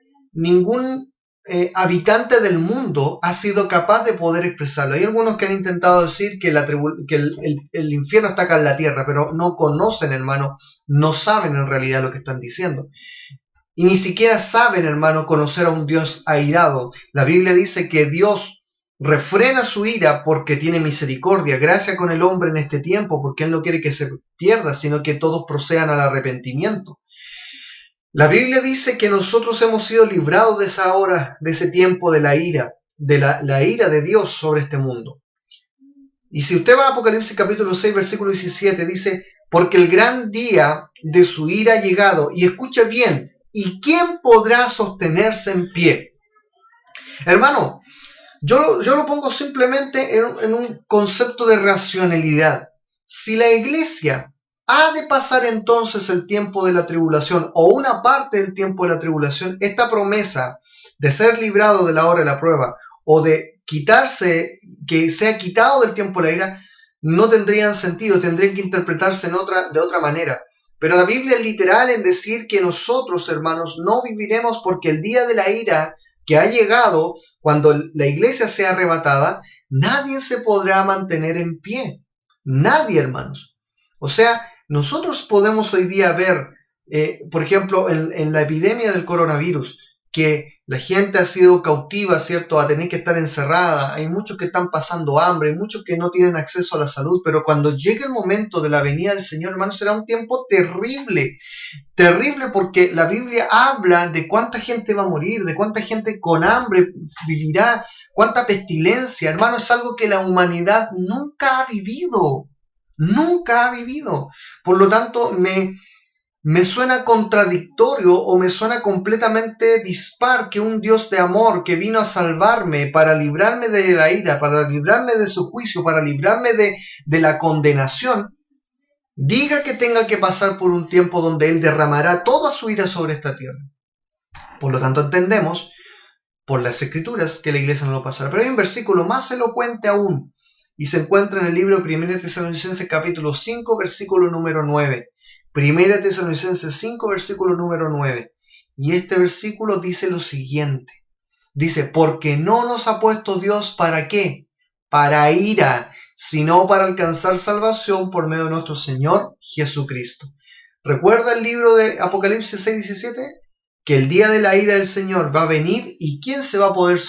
Speaker 3: habitante del mundo ha sido capaz de poder expresarlo. Hay algunos que han intentado decir que el infierno está acá en la tierra, pero no conocen, hermano, no saben en realidad lo que están diciendo. Y ni siquiera saben, hermano, conocer a un Dios airado. La Biblia dice que Dios refrena su ira porque tiene misericordia, gracia con el hombre en este tiempo, porque Él no quiere que se pierda, sino que todos procedan al arrepentimiento. La Biblia dice que nosotros hemos sido librados de esa hora, de ese tiempo de la ira, de la ira de Dios sobre este mundo. Y si usted va a Apocalipsis capítulo 6, versículo 17, dice, porque el gran día de su ira ha llegado, y escuche bien, ¿y quién podrá sostenerse en pie? Hermano, yo lo pongo simplemente en un concepto de racionalidad. Si la iglesia ha de pasar entonces el tiempo de la tribulación o una parte del tiempo de la tribulación, esta promesa de ser librado de la hora de la prueba o de quitarse, que sea quitado del tiempo de la ira, no tendrían sentido, tendrían que interpretarse de otra manera. Pero la Biblia es literal en decir que nosotros, hermanos, no viviremos porque el día de la ira que ha llegado, cuando la iglesia sea arrebatada, nadie se podrá mantener en pie. Nadie, hermanos. O sea, nosotros podemos hoy día ver, por ejemplo, en la epidemia del coronavirus, que la gente ha sido cautiva, ¿cierto?, a tener que estar encerrada. Hay muchos que están pasando hambre, hay muchos que no tienen acceso a la salud, pero cuando llegue el momento de la venida del Señor, hermanos, será un tiempo terrible. Terrible porque la Biblia habla de cuánta gente va a morir, de cuánta gente con hambre vivirá, cuánta pestilencia. Hermano, es algo que la humanidad nunca ha vivido. Nunca ha vivido. Por lo tanto, me suena contradictorio o me suena completamente dispar que un Dios de amor que vino a salvarme para librarme de la ira, para librarme de su juicio, para librarme de la condenación, diga que tenga que pasar por un tiempo donde Él derramará toda su ira sobre esta tierra. Por lo tanto, entendemos por las Escrituras que la iglesia no lo pasará. Pero hay un versículo más elocuente aún, y se encuentra en el libro de 1 Tesalonicenses capítulo 5, versículo número 9. 1 Tesalonicenses 5, versículo número 9. Y este versículo dice lo siguiente. Dice, porque no nos ha puesto Dios ¿para qué? Para ira, sino para alcanzar salvación por medio de nuestro Señor Jesucristo. ¿Recuerda el libro de Apocalipsis 6, 17? Que el día de la ira del Señor va a venir y ¿quién se va a poder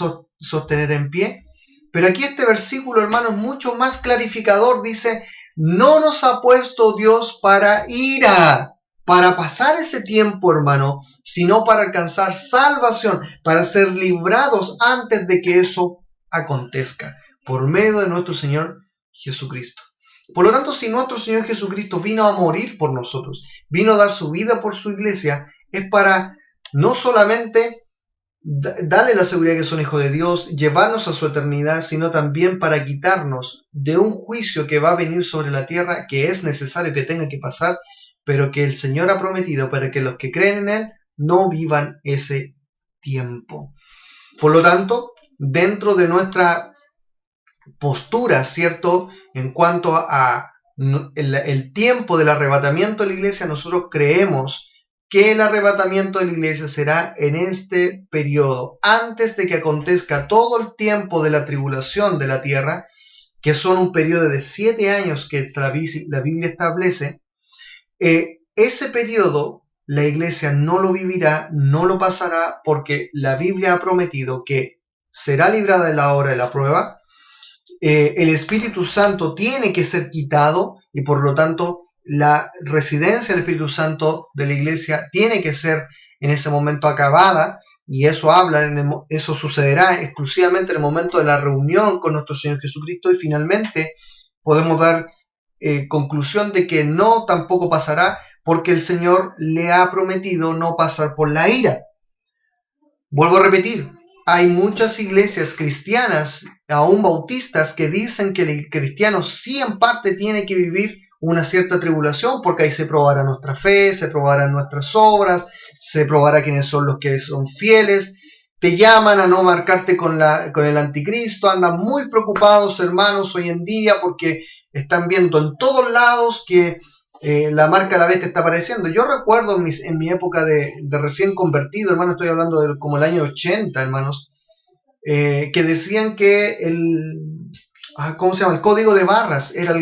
Speaker 3: sostener en pie? Pero aquí este versículo, hermano, es mucho más clarificador. Dice, no nos ha puesto Dios para ira, para pasar ese tiempo, hermano, sino para alcanzar salvación, para ser librados antes de que eso acontezca, por medio de nuestro Señor Jesucristo. Por lo tanto, si nuestro Señor Jesucristo vino a morir por nosotros, vino a dar su vida por su iglesia, es para no solamente darle la seguridad que son hijos de Dios, llevarnos a su eternidad, sino también para quitarnos de un juicio que va a venir sobre la tierra, que es necesario que tenga que pasar, pero que el Señor ha prometido para que los que creen en Él no vivan ese tiempo. Por lo tanto, dentro de nuestra postura, ¿cierto?, en cuanto a el tiempo del arrebatamiento de la iglesia, nosotros creemos que el arrebatamiento de la iglesia será en este periodo, antes de que acontezca todo el tiempo de la tribulación de la tierra, que son un periodo de 7 años que la Biblia establece. Ese periodo la iglesia no lo vivirá, no lo pasará, porque la Biblia ha prometido que será librada en la hora de la prueba. El Espíritu Santo tiene que ser quitado y por lo tanto la residencia del Espíritu Santo de la iglesia tiene que ser en ese momento acabada, y eso eso sucederá exclusivamente en el momento de la reunión con nuestro Señor Jesucristo, y finalmente podemos dar conclusión de que no tampoco pasará, porque el Señor le ha prometido no pasar por la ira. Vuelvo a repetir, hay muchas iglesias cristianas, aún bautistas, que dicen que el cristiano sí en parte tiene que vivir una cierta tribulación, porque ahí se probará nuestra fe, se probarán nuestras obras, se probará quiénes son los que son fieles. Te llaman a no marcarte con el anticristo. Andan muy preocupados, hermanos, hoy en día, porque están viendo en todos lados que la marca de la bestia está apareciendo. Yo recuerdo en mi época de recién convertido, hermano, estoy hablando de como el año 80, hermanos, que decían que el código de barras era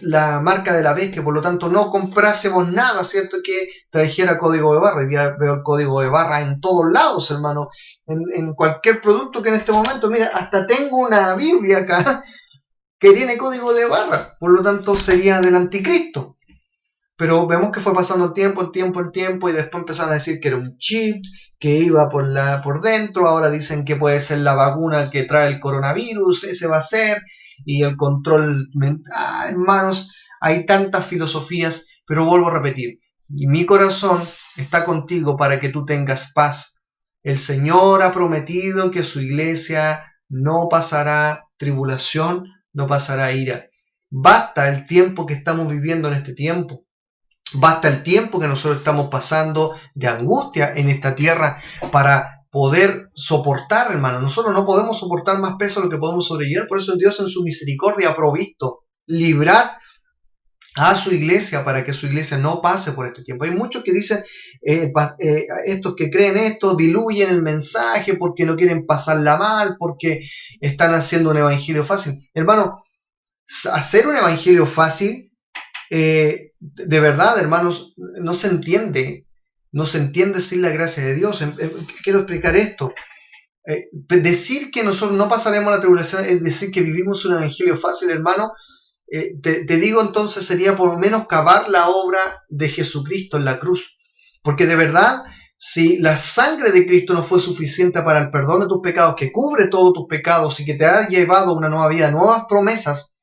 Speaker 3: la marca de la bestia, por lo tanto no comprásemos nada, ¿cierto?, que trajera código de barra. Y ya veo el código de barra en todos lados, hermano, en cualquier producto que en este momento, mira, hasta tengo una Biblia acá que tiene código de barra, por lo tanto sería del anticristo. Pero vemos que fue pasando el tiempo, y después empezaron a decir que era un chip, que iba por dentro. Ahora dicen que puede ser la vacuna que trae el coronavirus, ese va a ser, y el control mental. Hermanos, hay tantas filosofías, pero vuelvo a repetir, y mi corazón está contigo para que tú tengas paz. El Señor ha prometido que su iglesia no pasará tribulación, no pasará ira. Basta el tiempo que estamos viviendo en este tiempo. Basta el tiempo que nosotros estamos pasando de angustia en esta tierra para poder soportar, hermano. Nosotros no podemos soportar más peso de lo que podemos sobrellevar. Por eso Dios en su misericordia ha provisto librar a su iglesia para que su iglesia no pase por este tiempo. Hay muchos que dicen, estos que creen esto diluyen el mensaje porque no quieren pasarla mal, porque están haciendo un evangelio fácil. Hermano, hacer un evangelio fácil, de verdad, hermanos, no se entiende sin la gracia de Dios. Quiero explicar esto. Decir que nosotros no pasaremos la tribulación es decir que vivimos un evangelio fácil, hermano. Te digo, entonces sería por lo menos cavar la obra de Jesucristo en la cruz, porque de verdad, si la sangre de Cristo no fue suficiente para el perdón de tus pecados, que cubre todos tus pecados y que te ha llevado a una nueva vida, nuevas promesas,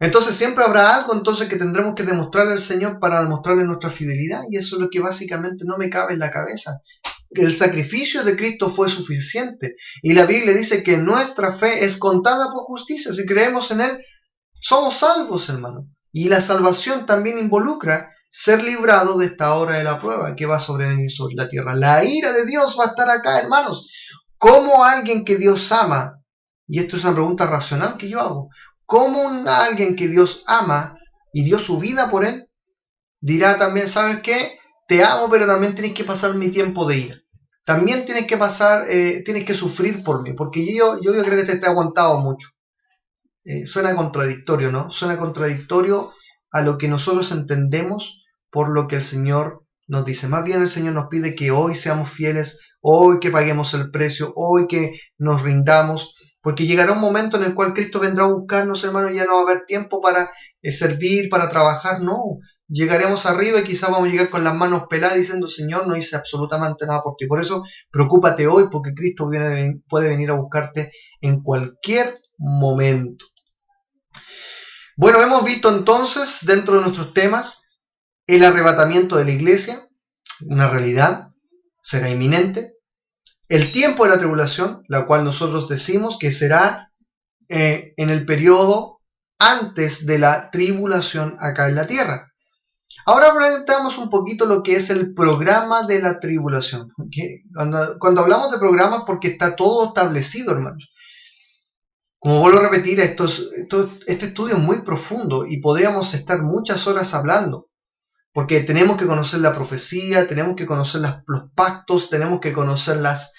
Speaker 3: entonces siempre habrá algo entonces que tendremos que demostrarle al Señor para demostrarle nuestra fidelidad, y eso es lo que básicamente no me cabe en la cabeza. El sacrificio de Cristo fue suficiente, y la Biblia dice que nuestra fe es contada por justicia. Si creemos en Él, somos salvos, hermano. Y la salvación también involucra ser librado de esta hora de la prueba que va a sobrevenir sobre la tierra. La ira de Dios va a estar acá, hermanos. ¿Cómo alguien que Dios ama? Y esto es una pregunta racional que yo hago. ¿Cómo alguien que Dios ama y dio su vida por Él dirá también, ¿sabes qué? Te amo, pero también tienes que pasar mi tiempo de ira. También tienes que sufrir por mí, porque yo creo que te he aguantado mucho. Suena contradictorio, ¿no? Suena contradictorio a lo que nosotros entendemos por lo que el Señor nos dice. Más bien el Señor nos pide que hoy seamos fieles, hoy que paguemos el precio, hoy que nos rindamos, porque llegará un momento en el cual Cristo vendrá a buscarnos, hermano, y ya no va a haber tiempo para servir, para trabajar, no. Llegaremos arriba y quizás vamos a llegar con las manos peladas diciendo, Señor, no hice absolutamente nada por ti. Por eso, preocúpate hoy, porque Cristo puede venir a buscarte en cualquier momento. Bueno, hemos visto entonces, dentro de nuestros temas, el arrebatamiento de la iglesia, una realidad, será inminente. El tiempo de la tribulación, la cual nosotros decimos que será en el periodo antes de la tribulación acá en la tierra. Ahora presentamos un poquito lo que es el programa de la tribulación. ¿Okay? Cuando hablamos de programas, porque está todo establecido, hermanos. Como vuelvo a repetir, este estudio es muy profundo y podríamos estar muchas horas hablando, porque tenemos que conocer la profecía, tenemos que conocer los pactos, tenemos que conocer las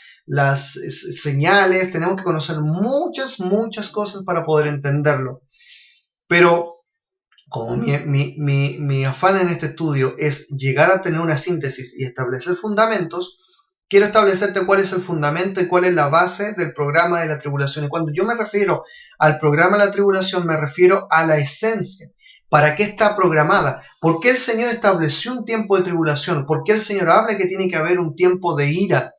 Speaker 3: señales, tenemos que conocer muchas cosas para poder entenderlo. Pero como mi afán en este estudio es llegar a tener una síntesis y establecer fundamentos, quiero establecerte cuál es el fundamento y cuál es la base del programa de la tribulación. Y cuando yo me refiero al programa de la tribulación, me refiero a la esencia. ¿Para qué está programada? ¿Por qué el Señor estableció un tiempo de tribulación? ¿Por qué el Señor habla que tiene que haber un tiempo de ira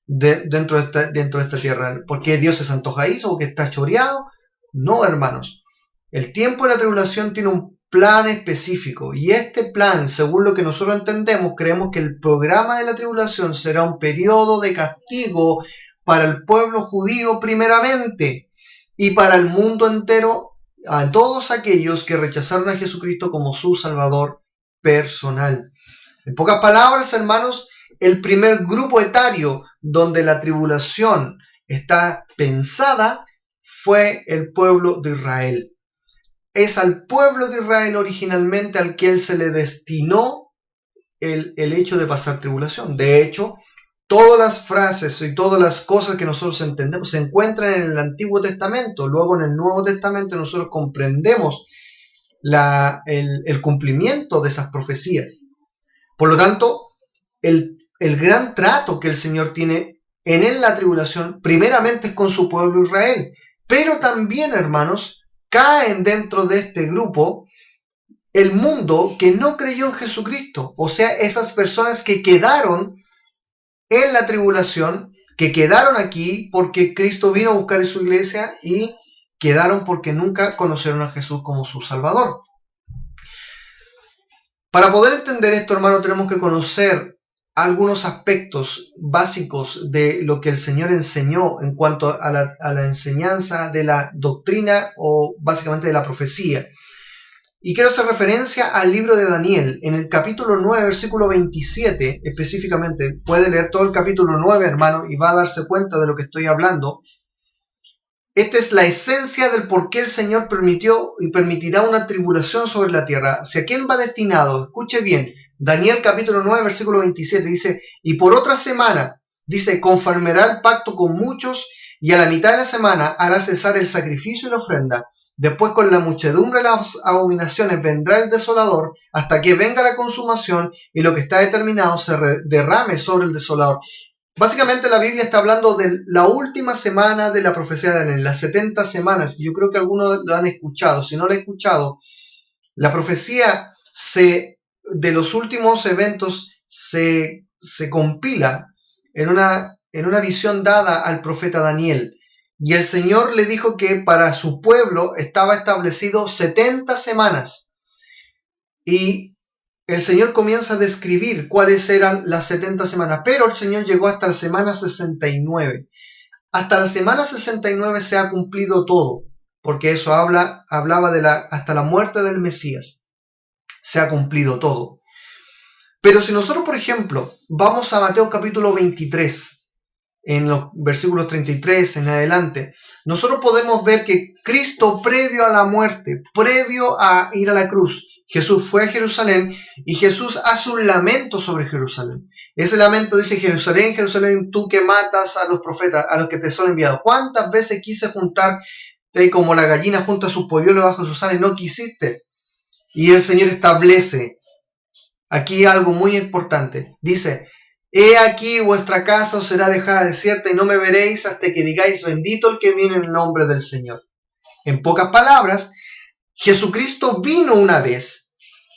Speaker 3: dentro de esta tierra? ¿Por qué Dios es antojadizo o que está choreado? No, hermanos. El tiempo de la tribulación tiene un plan específico, y este plan, según lo que nosotros entendemos, creemos que el programa de la tribulación será un periodo de castigo para el pueblo judío primeramente y para el mundo entero, a todos aquellos que rechazaron a Jesucristo como su Salvador personal. En pocas palabras, hermanos, el primer grupo etario donde la tribulación está pensada fue el pueblo de Israel. Es al pueblo de Israel originalmente al que él se le destinó el hecho de pasar tribulación. De hecho, todas las frases y todas las cosas que nosotros entendemos se encuentran en el Antiguo Testamento. Luego en el Nuevo Testamento nosotros comprendemos el cumplimiento de esas profecías. Por lo tanto, el gran trato que el Señor tiene en la tribulación primeramente es con su pueblo Israel. Pero también, hermanos, caen dentro de este grupo el mundo que no creyó en Jesucristo, o sea, esas personas que quedaron en la tribulación, que quedaron aquí porque Cristo vino a buscar en su iglesia y quedaron porque nunca conocieron a Jesús como su Salvador. Para poder entender esto, hermano, tenemos que conocer algunos aspectos básicos de lo que el Señor enseñó en cuanto a la enseñanza de la doctrina o básicamente de la profecía. Y quiero hacer referencia al libro de Daniel, en el capítulo 9, versículo 27 específicamente. Puede leer todo el capítulo 9, hermano, y va a darse cuenta de lo que estoy hablando. Esta es la esencia del por qué el Señor permitió y permitirá una tribulación sobre la tierra. ¿Hacia quién va destinado? Escuche bien. Daniel capítulo 9, versículo 27 dice, y por otra semana, dice, confirmará el pacto con muchos, y a la mitad de la semana hará cesar el sacrificio y la ofrenda. Después con la muchedumbre de las abominaciones vendrá el desolador, hasta que venga la consumación, y lo que está determinado se derrame sobre el desolador. Básicamente la Biblia está hablando de la última semana de la profecía de Daniel, las 70 semanas. Yo creo que algunos lo han escuchado. Si no lo han escuchado, la profecía de los últimos eventos se compila en una visión dada al profeta Daniel. Y el Señor le dijo que para su pueblo estaba establecido 70 semanas. Y el Señor comienza a describir cuáles eran las 70 semanas, pero el Señor llegó hasta la semana 69. Hasta la semana 69 se ha cumplido todo, porque eso hablaba hasta la muerte del Mesías. Se ha cumplido todo. Pero si nosotros, por ejemplo, vamos a Mateo capítulo 23, en los versículos 33 en adelante, nosotros podemos ver que Cristo, previo a la muerte, previo a ir a la cruz, Jesús fue a Jerusalén y Jesús hace un lamento sobre Jerusalén. Ese lamento dice, Jerusalén, Jerusalén, tú que matas a los profetas, a los que te son enviados. ¿Cuántas veces quise juntarte como la gallina junta a sus polluelos bajo sus alas y no quisiste? Y el Señor establece aquí algo muy importante. Dice, he aquí vuestra casa os será dejada desierta y no me veréis hasta que digáis, bendito el que viene en el nombre del Señor. En pocas palabras, Jesucristo vino una vez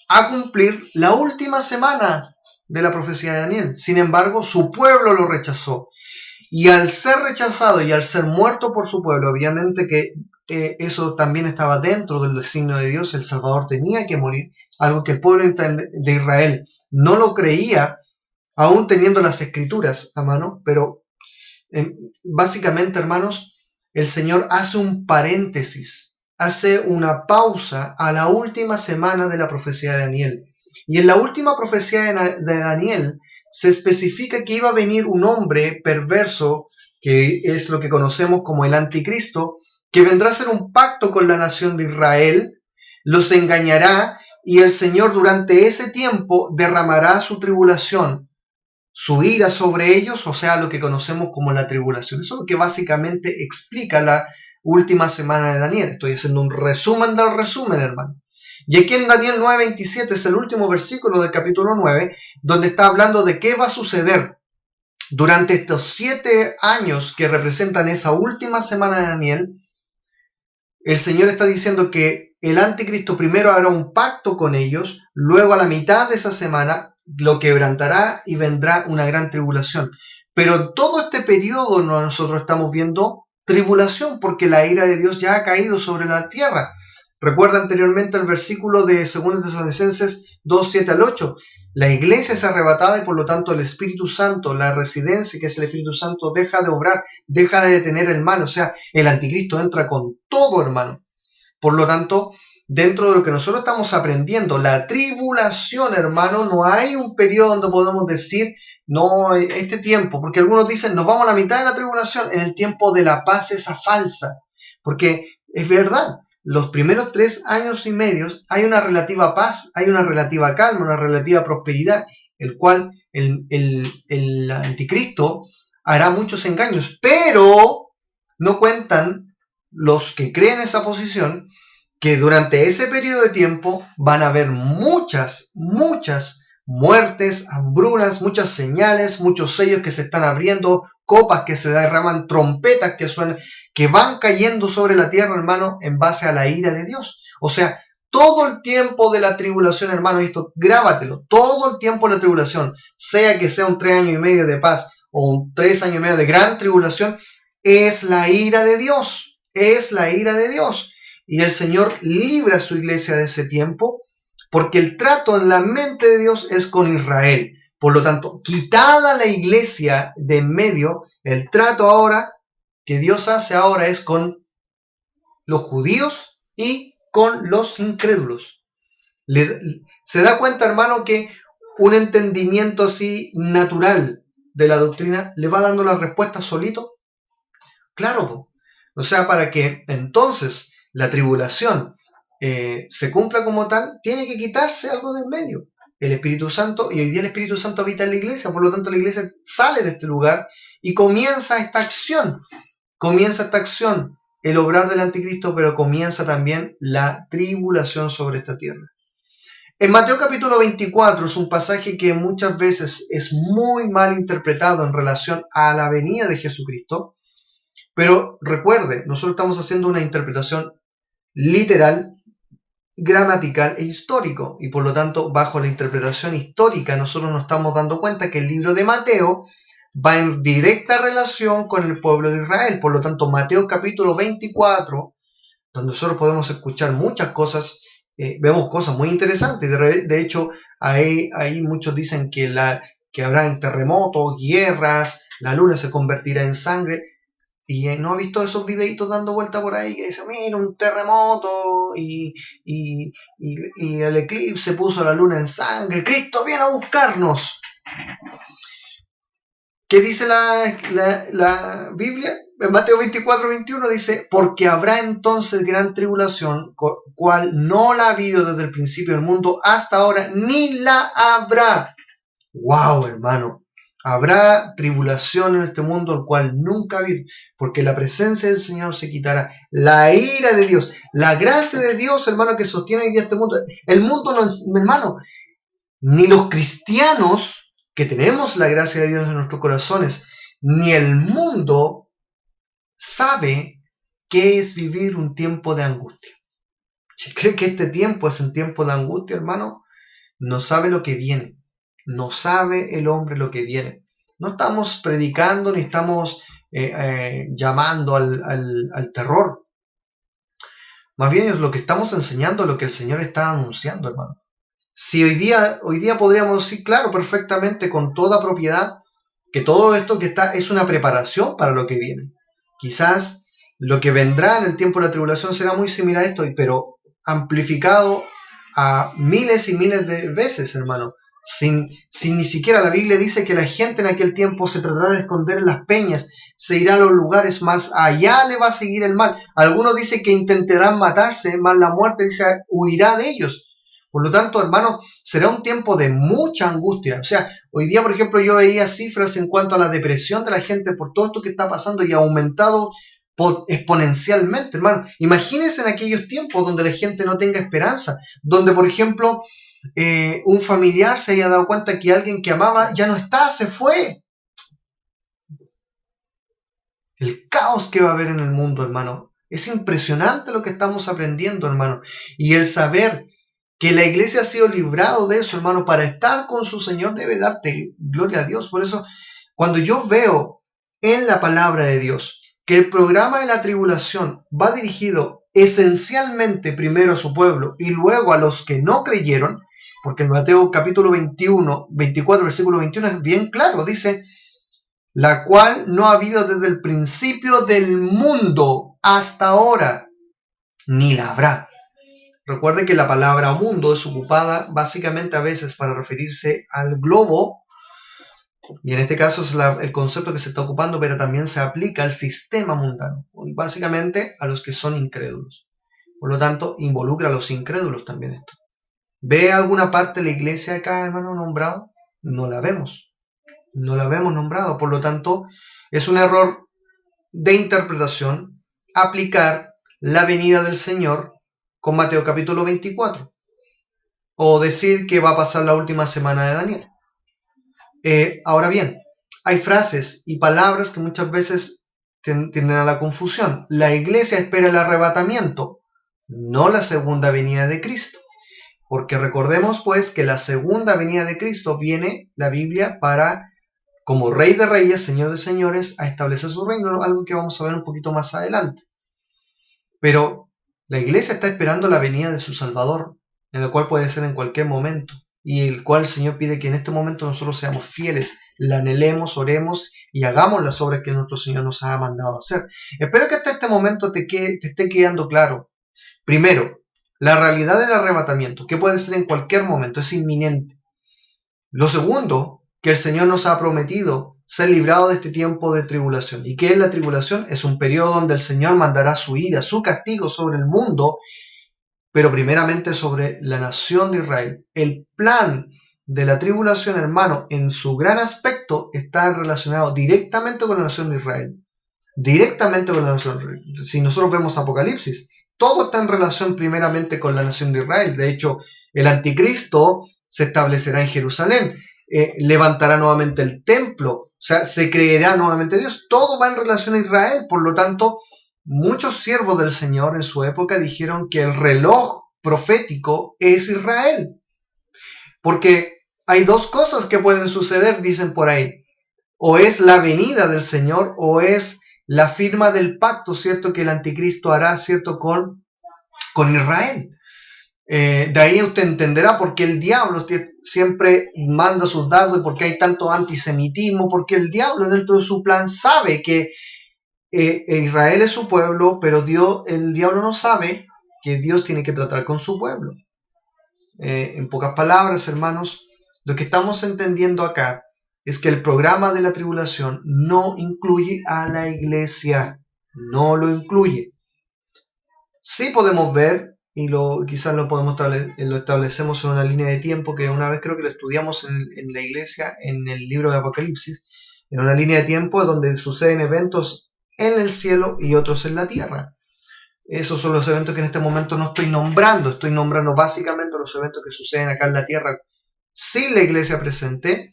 Speaker 3: a cumplir la última semana de la profecía de Daniel. Sin embargo, su pueblo lo rechazó. Y al ser rechazado y al ser muerto por su pueblo, obviamente que eso también estaba dentro del designio de Dios. El Salvador tenía que morir, algo que el pueblo de Israel no lo creía, aún teniendo las escrituras a mano. Pero básicamente, hermanos, el Señor hace un paréntesis, hace una pausa a la última semana de la profecía de Daniel. Y en la última profecía de Daniel se especifica que iba a venir un hombre perverso, que es lo que conocemos como el anticristo, que vendrá a hacer un pacto con la nación de Israel, los engañará y el Señor durante ese tiempo derramará su tribulación, su ira sobre ellos, o sea, lo que conocemos como la tribulación. Eso es lo que básicamente explica la última semana de Daniel. Estoy haciendo un resumen del resumen, hermano. Y aquí en Daniel 9:27 es el último versículo del capítulo 9, donde está hablando de qué va a suceder durante estos 7 años que representan esa última semana de Daniel. El Señor está diciendo que el anticristo primero hará un pacto con ellos, luego a la mitad de esa semana lo quebrantará y vendrá una gran tribulación. Pero todo este periodo nosotros estamos viendo tribulación, porque la ira de Dios ya ha caído sobre la tierra. Recuerda anteriormente el versículo de 2 Tesalonicenses 2:7-8. La iglesia es arrebatada y por lo tanto el Espíritu Santo, la residencia que es el Espíritu Santo, deja de obrar, deja de detener el mal. O sea, el anticristo entra con todo, hermano. Por lo tanto, dentro de lo que nosotros estamos aprendiendo, la tribulación, hermano, no hay un periodo donde podemos decir, no, este tiempo, porque algunos dicen, nos vamos a la mitad de la tribulación, en el tiempo de la paz esa falsa, porque es verdad, los primeros 3 años y medio hay una relativa paz, hay una relativa calma, una relativa prosperidad, el cual el anticristo hará muchos engaños, pero no cuentan los que creen esa posición, que durante ese periodo de tiempo van a haber muchas muertes, hambrunas, muchas señales, muchos sellos que se están abriendo, copas que se derraman, trompetas que suenan, que van cayendo sobre la tierra, hermano, en base a la ira de Dios. O sea, todo el tiempo de la tribulación, hermano, y esto grábatelo, todo el tiempo de la tribulación, sea que sea un 3 años y medio de paz o un 3 años y medio de gran tribulación, es la ira de Dios, es la ira de Dios. Y el Señor libra a su iglesia de ese tiempo, porque el trato en la mente de Dios es con Israel. Por lo tanto, quitada la iglesia de en medio, el trato ahora que Dios hace ahora es con los judíos y con los incrédulos. ¿Se da cuenta, hermano, que un entendimiento así natural de la doctrina le va dando la respuesta solito? Claro, o sea, para que entonces la tribulación se cumpla como tal, tiene que quitarse algo del medio, el Espíritu Santo, y hoy día el Espíritu Santo habita en la iglesia, por lo tanto la iglesia sale de este lugar y comienza esta acción, el obrar del anticristo, pero comienza también la tribulación sobre esta tierra. En Mateo capítulo 24 es un pasaje que muchas veces es muy mal interpretado en relación a la venida de Jesucristo, pero recuerde, nosotros estamos haciendo una interpretación literal, gramatical e histórico, y por lo tanto bajo la interpretación histórica nosotros nos estamos dando cuenta que el libro de Mateo va en directa relación con el pueblo de Israel. Por lo tanto, Mateo capítulo 24, donde nosotros podemos escuchar muchas cosas, vemos cosas muy interesantes. De hecho, ahí muchos dicen que habrá terremotos, guerras, la luna se convertirá en sangre. Y no ha visto esos videitos dando vuelta por ahí que dicen, mira, un terremoto y el eclipse puso la luna en sangre, Cristo viene a buscarnos. ¿Qué dice la Biblia? En Mateo 24:21 dice, porque habrá entonces gran tribulación, cual no la ha habido desde el principio del mundo hasta ahora, ni la habrá. ¡Wow, hermano! Habrá tribulación en este mundo, el cual nunca ha habido, porque la presencia del Señor se quitará, la ira de Dios, la gracia de Dios, hermano, que sostiene hoy día este mundo. El mundo, no, hermano, ni los cristianos, que tenemos la gracia de Dios en nuestros corazones, ni el mundo sabe qué es vivir un tiempo de angustia. Si cree que este tiempo es un tiempo de angustia, hermano, no sabe lo que viene. No sabe el hombre lo que viene. No estamos predicando ni estamos llamando al terror. Más bien es lo que estamos enseñando, lo que el Señor está anunciando, hermano. Si hoy día podríamos decir, claro, perfectamente, con toda propiedad, que todo esto que está es una preparación para lo que viene. Quizás lo que vendrá en el tiempo de la tribulación será muy similar a esto, pero amplificado a miles y miles de veces, hermano. sin ni siquiera la Biblia dice que la gente en aquel tiempo se tratará de esconder en las peñas, se irá a los lugares más allá, le va a seguir el mal. Algunos dicen que intentarán matarse, más la muerte dice huirá de ellos. Por lo tanto, hermano, será un tiempo de mucha angustia. O sea, hoy día, por ejemplo, yo veía cifras en cuanto a la depresión de la gente por todo esto que está pasando y ha aumentado exponencialmente, hermano. Imagínense en aquellos tiempos donde la gente no tenga esperanza, donde, por ejemplo, un familiar se haya dado cuenta que alguien que amaba ya no está, se fue. El caos que va a haber en el mundo, hermano. Es impresionante lo que estamos aprendiendo, hermano. Y el saber que la iglesia ha sido librado de eso, hermano, para estar con su Señor debe darte gloria a Dios. Por eso, cuando yo veo en la palabra de Dios que el programa de la tribulación va dirigido esencialmente primero a su pueblo y luego a los que no creyeron, porque en Mateo capítulo 24, versículo 21 es bien claro, dice, la cual no ha habido desde el principio del mundo hasta ahora, ni la habrá. Recuerde que la palabra mundo es ocupada básicamente a veces para referirse al globo, y en este caso es el concepto que se está ocupando, pero también se aplica al sistema mundano, básicamente a los que son incrédulos. Por lo tanto, involucra a los incrédulos también esto. ¿Ve alguna parte de la iglesia acá, hermano, nombrado? No la vemos. No la vemos nombrado. Por lo tanto, es un error de interpretación aplicar la venida del Señor con Mateo capítulo 24. O decir que va a pasar la última semana de Daniel. Ahora bien, hay frases y palabras que muchas veces tienden a la confusión. La iglesia espera el arrebatamiento, no la segunda venida de Cristo. Porque recordemos pues que la segunda venida de Cristo viene la Biblia para, como Rey de Reyes, Señor de Señores, a establecer su reino, algo que vamos a ver un poquito más adelante. Pero la iglesia está esperando la venida de su Salvador, en el cual puede ser en cualquier momento, y el cual el Señor pide que en este momento nosotros seamos fieles, la anhelemos, oremos y hagamos las obras que nuestro Señor nos ha mandado a hacer. Espero que hasta este momento te esté quedando claro. Primero, la realidad del arrebatamiento, que puede ser en cualquier momento, es inminente. Lo segundo, que el Señor nos ha prometido ser librado de este tiempo de tribulación. ¿Y qué es la tribulación? Es un periodo donde el Señor mandará su ira, su castigo sobre el mundo, pero primeramente sobre la nación de Israel. El plan de la tribulación, hermano, en su gran aspecto está relacionado directamente con la nación de Israel. Directamente con la nación de Israel. Si nosotros vemos Apocalipsis, todo está en relación primeramente con la nación de Israel. De hecho, el anticristo se establecerá en Jerusalén, levantará nuevamente el templo, o sea, se creerá nuevamente Dios. Todo va en relación a Israel, por lo tanto, muchos siervos del Señor en su época dijeron que el reloj profético es Israel. Porque hay dos cosas que pueden suceder, dicen por ahí. O es la venida del Señor o es la firma del pacto, ¿cierto? Que el anticristo hará, ¿cierto? Con Israel. De ahí usted entenderá por qué el diablo siempre manda sus dardos y por qué hay tanto antisemitismo, porque el diablo dentro de su plan sabe que Israel es su pueblo, pero el diablo no sabe que Dios tiene que tratar con su pueblo. En pocas palabras, hermanos, lo que estamos entendiendo acá es que el programa de la tribulación no incluye a la iglesia, no lo incluye. Sí podemos ver, y quizás lo establecemos en una línea de tiempo que una vez creo que lo estudiamos en la iglesia, en el libro de Apocalipsis, en una línea de tiempo donde suceden eventos en el cielo y otros en la tierra. Esos son los eventos que en este momento no estoy nombrando básicamente los eventos que suceden acá en la tierra sin la iglesia presente,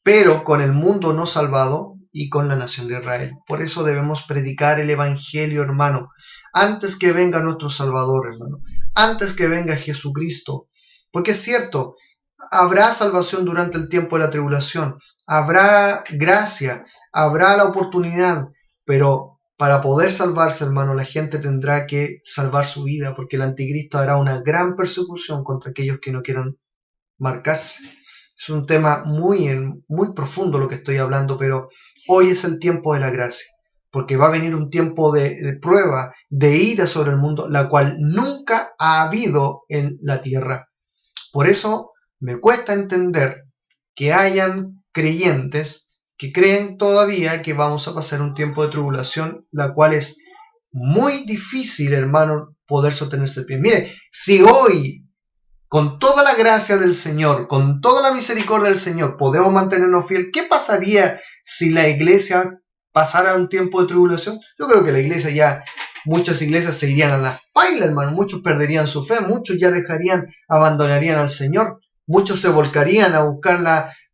Speaker 3: pero con el mundo no salvado y con la nación de Israel. Por eso debemos predicar el evangelio, hermano, antes que venga nuestro Salvador, hermano, antes que venga Jesucristo. Porque es cierto, habrá salvación durante el tiempo de la tribulación, habrá gracia, habrá la oportunidad, pero para poder salvarse, hermano, la gente tendrá que salvar su vida, porque el anticristo hará una gran persecución contra aquellos que no quieran marcarse. Es un tema muy profundo lo que estoy hablando, pero hoy es el tiempo de la gracia, porque va a venir un tiempo de prueba, de ira sobre el mundo, la cual nunca ha habido en la tierra. Por eso me cuesta entender que hayan creyentes que creen todavía que vamos a pasar un tiempo de tribulación, la cual es muy difícil, hermano, poder sostenerse de pie. Mire, si hoy, con toda la gracia del Señor, con toda la misericordia del Señor, podemos mantenernos fieles, ¿qué pasaría si la iglesia pasara un tiempo de tribulación? Yo creo que la iglesia ya, muchas iglesias se irían a las pailas, hermano, muchos perderían su fe, muchos ya abandonarían al Señor, muchos se volcarían a buscar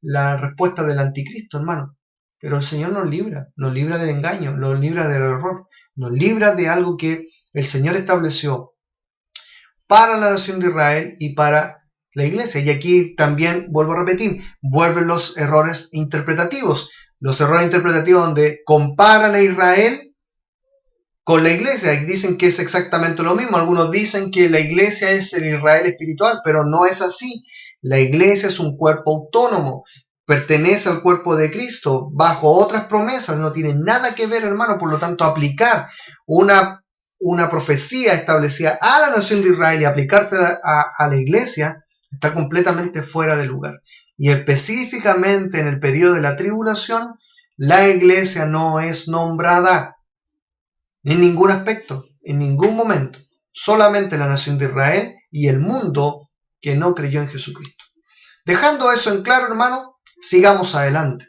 Speaker 3: la respuesta del anticristo, hermano. Pero el Señor nos libra del engaño, nos libra del error, nos libra de algo que el Señor estableció para la nación de Israel y para la iglesia. Y aquí también, vuelvo a repetir, vuelven los errores interpretativos. Los errores interpretativos donde comparan a Israel con la iglesia y dicen que es exactamente lo mismo. Algunos dicen que la iglesia es el Israel espiritual, pero no es así. La iglesia es un cuerpo autónomo, pertenece al cuerpo de Cristo, bajo otras promesas, no tiene nada que ver, hermano. Por lo tanto, aplicar una profecía establecida a la nación de Israel y aplicársela a la iglesia está completamente fuera de lugar. Y específicamente en el periodo de la tribulación, la iglesia no es nombrada en ningún aspecto, en ningún momento. Solamente la nación de Israel y el mundo que no creyó en Jesucristo. Dejando eso en claro, hermano, sigamos adelante.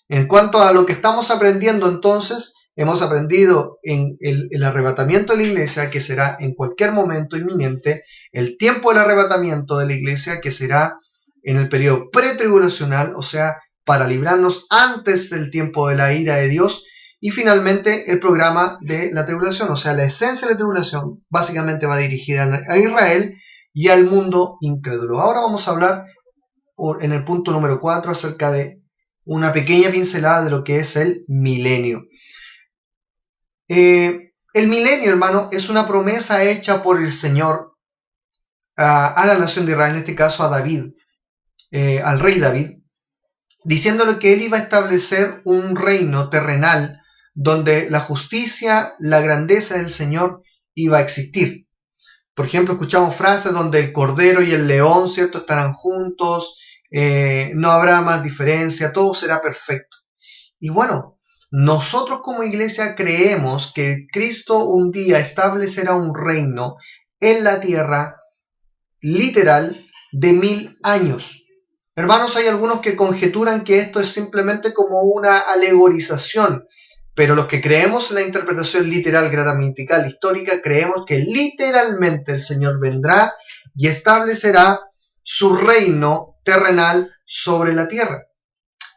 Speaker 3: En cuanto a lo que estamos aprendiendo entonces, hemos aprendido en el arrebatamiento de la iglesia, que será en cualquier momento inminente, el tiempo del arrebatamiento de la iglesia, que será en el periodo pretribulacional, o sea, para librarnos antes del tiempo de la ira de Dios, y finalmente el programa de la tribulación, o sea, la esencia de la tribulación básicamente va dirigida a Israel y al mundo incrédulo. Ahora vamos a hablar en el punto número 4 acerca de una pequeña pincelada de lo que es el milenio. El milenio, hermano, es una promesa hecha por el Señor a la nación de Israel, en este caso a David, al rey David, diciéndole que él iba a establecer un reino terrenal donde la justicia, la grandeza del Señor iba a existir. Por ejemplo, escuchamos frases donde el cordero y el león, ¿cierto?, estarán juntos, no habrá más diferencia, todo será perfecto. Y bueno, nosotros como iglesia creemos que Cristo un día establecerá un reino en la tierra literal de 1000 años. Hermanos, hay algunos que conjeturan que esto es simplemente como una alegorización, pero los que creemos en la interpretación literal, gramatical, histórica, creemos que literalmente el Señor vendrá y establecerá su reino terrenal sobre la tierra.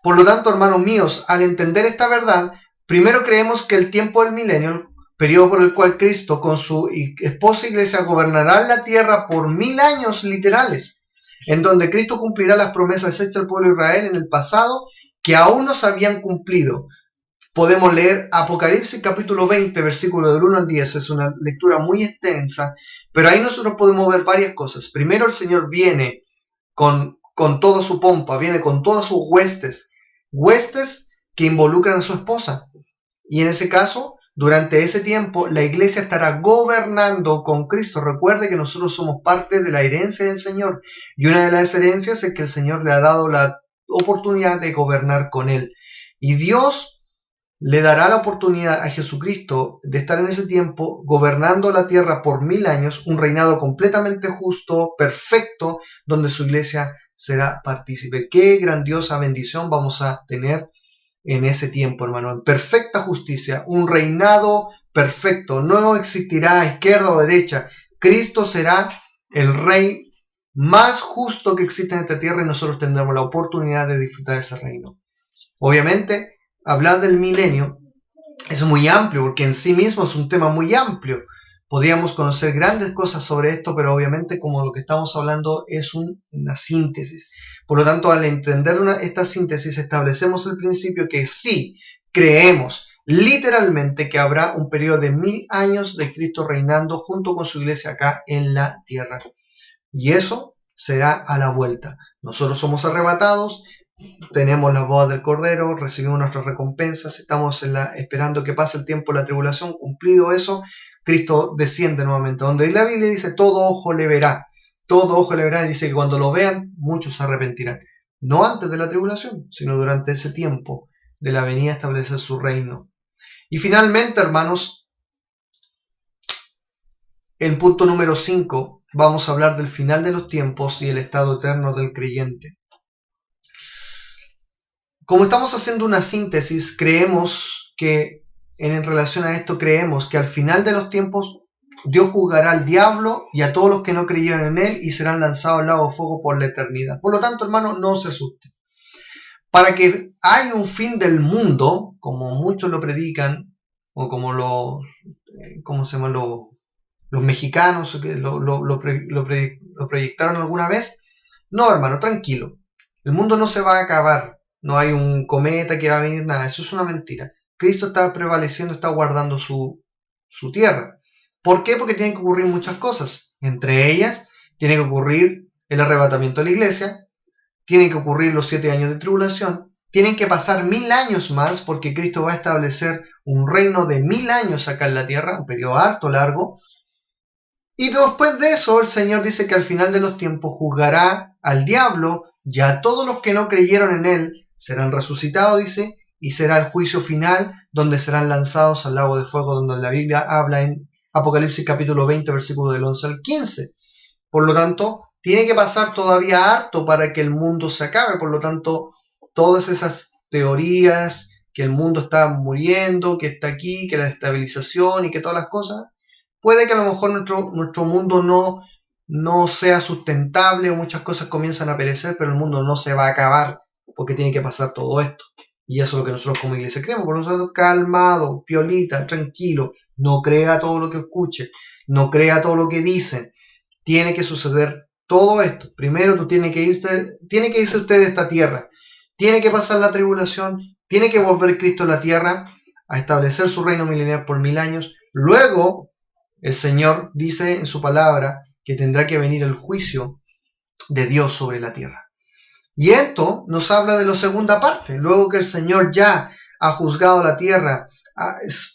Speaker 3: Por lo tanto, hermanos míos, al entender esta verdad, primero creemos que el tiempo del milenio, el periodo por el cual Cristo con su esposa iglesia gobernará la tierra por 1000 años literales, en donde Cristo cumplirá las promesas hechas al pueblo de Israel en el pasado que aún no se habían cumplido. Podemos leer Apocalipsis capítulo 20, versículo del 1 al 10, es una lectura muy extensa, pero ahí nosotros podemos ver varias cosas. Primero, el Señor viene con toda su pompa, viene con todas sus huestes que involucran a su esposa. Y en ese caso, durante ese tiempo, la iglesia estará gobernando con Cristo. Recuerde que nosotros somos parte de la herencia del Señor, y una de las herencias es que el Señor le ha dado la oportunidad de gobernar con Él. Y Dios le dará la oportunidad a Jesucristo de estar en ese tiempo gobernando la tierra por 1000 años, un reinado completamente justo, perfecto, donde su iglesia será partícipe. Qué grandiosa bendición vamos a tener en ese tiempo, hermano, en perfecta justicia, un reinado perfecto. No existirá izquierda o derecha. Cristo será el rey más justo que existe en esta tierra y nosotros tendremos la oportunidad de disfrutar de ese reino. Obviamente, hablar del milenio es muy amplio, porque en sí mismo es un tema muy amplio. Podríamos conocer grandes cosas sobre esto, pero obviamente como lo que estamos hablando es una síntesis. Por lo tanto, al entender esta síntesis, establecemos el principio que sí, creemos literalmente que habrá un periodo de 1000 años de Cristo reinando junto con su iglesia acá en la tierra. Y eso será a la vuelta. Nosotros somos arrebatados, tenemos las bodas del Cordero, recibimos nuestras recompensas, estamos esperando que pase el tiempo de la tribulación. Cumplido eso, Cristo desciende nuevamente, donde la Biblia dice todo ojo le verá. todo ojo le verá, y dice que cuando lo vean, muchos se arrepentirán. No antes de la tribulación, sino durante ese tiempo de la venida a establecer su reino. Y finalmente, hermanos, en punto número 5, vamos a hablar del final de los tiempos y el estado eterno del creyente. Como estamos haciendo una síntesis, creemos que, en relación a esto, creemos que al final de los tiempos Dios juzgará al diablo y a todos los que no creyeron en él y serán lanzados al lago de fuego por la eternidad. Por lo tanto, hermanos, no se asusten. Para que haya un fin del mundo, como muchos lo predican, o como los mexicanos que lo proyectaron alguna vez, no, hermano, tranquilo. El mundo no se va a acabar. No hay un cometa que va a venir, nada. Eso es una mentira. Cristo está prevaleciendo, está guardando su tierra. ¿Por qué? Porque tienen que ocurrir muchas cosas. Entre ellas, tiene que ocurrir el arrebatamiento de la iglesia, tienen que ocurrir los 7 años de tribulación, tienen que pasar 1000 años más, porque Cristo va a establecer un reino de 1000 años acá en la tierra, un periodo harto largo. Y después de eso, el Señor dice que al final de los tiempos juzgará al diablo y a todos los que no creyeron en él, serán resucitados, dice, y será el juicio final, donde serán lanzados al lago de fuego, donde la Biblia habla en Apocalipsis capítulo 20, versículo del 11 al 15. Por lo tanto, tiene que pasar todavía harto para que el mundo se acabe. Por lo tanto, todas esas teorías, que el mundo está muriendo, que está aquí, que la estabilización y que todas las cosas, puede que a lo mejor nuestro mundo no sea sustentable o muchas cosas comienzan a perecer, pero el mundo no se va a acabar porque tiene que pasar todo esto. Y eso es lo que nosotros como iglesia creemos. Por lo tanto, calmado, piolita, tranquilo. No crea todo lo que escuche. No crea todo lo que dicen. Tiene que suceder todo esto. Primero tiene que irse usted de esta tierra. Tiene que pasar la tribulación. Tiene que volver Cristo a la tierra a establecer su reino milenial por 1000 años. Luego, el Señor dice en su palabra que tendrá que venir el juicio de Dios sobre la tierra. Y esto nos habla de la segunda parte. Luego que el Señor ya ha juzgado la tierra,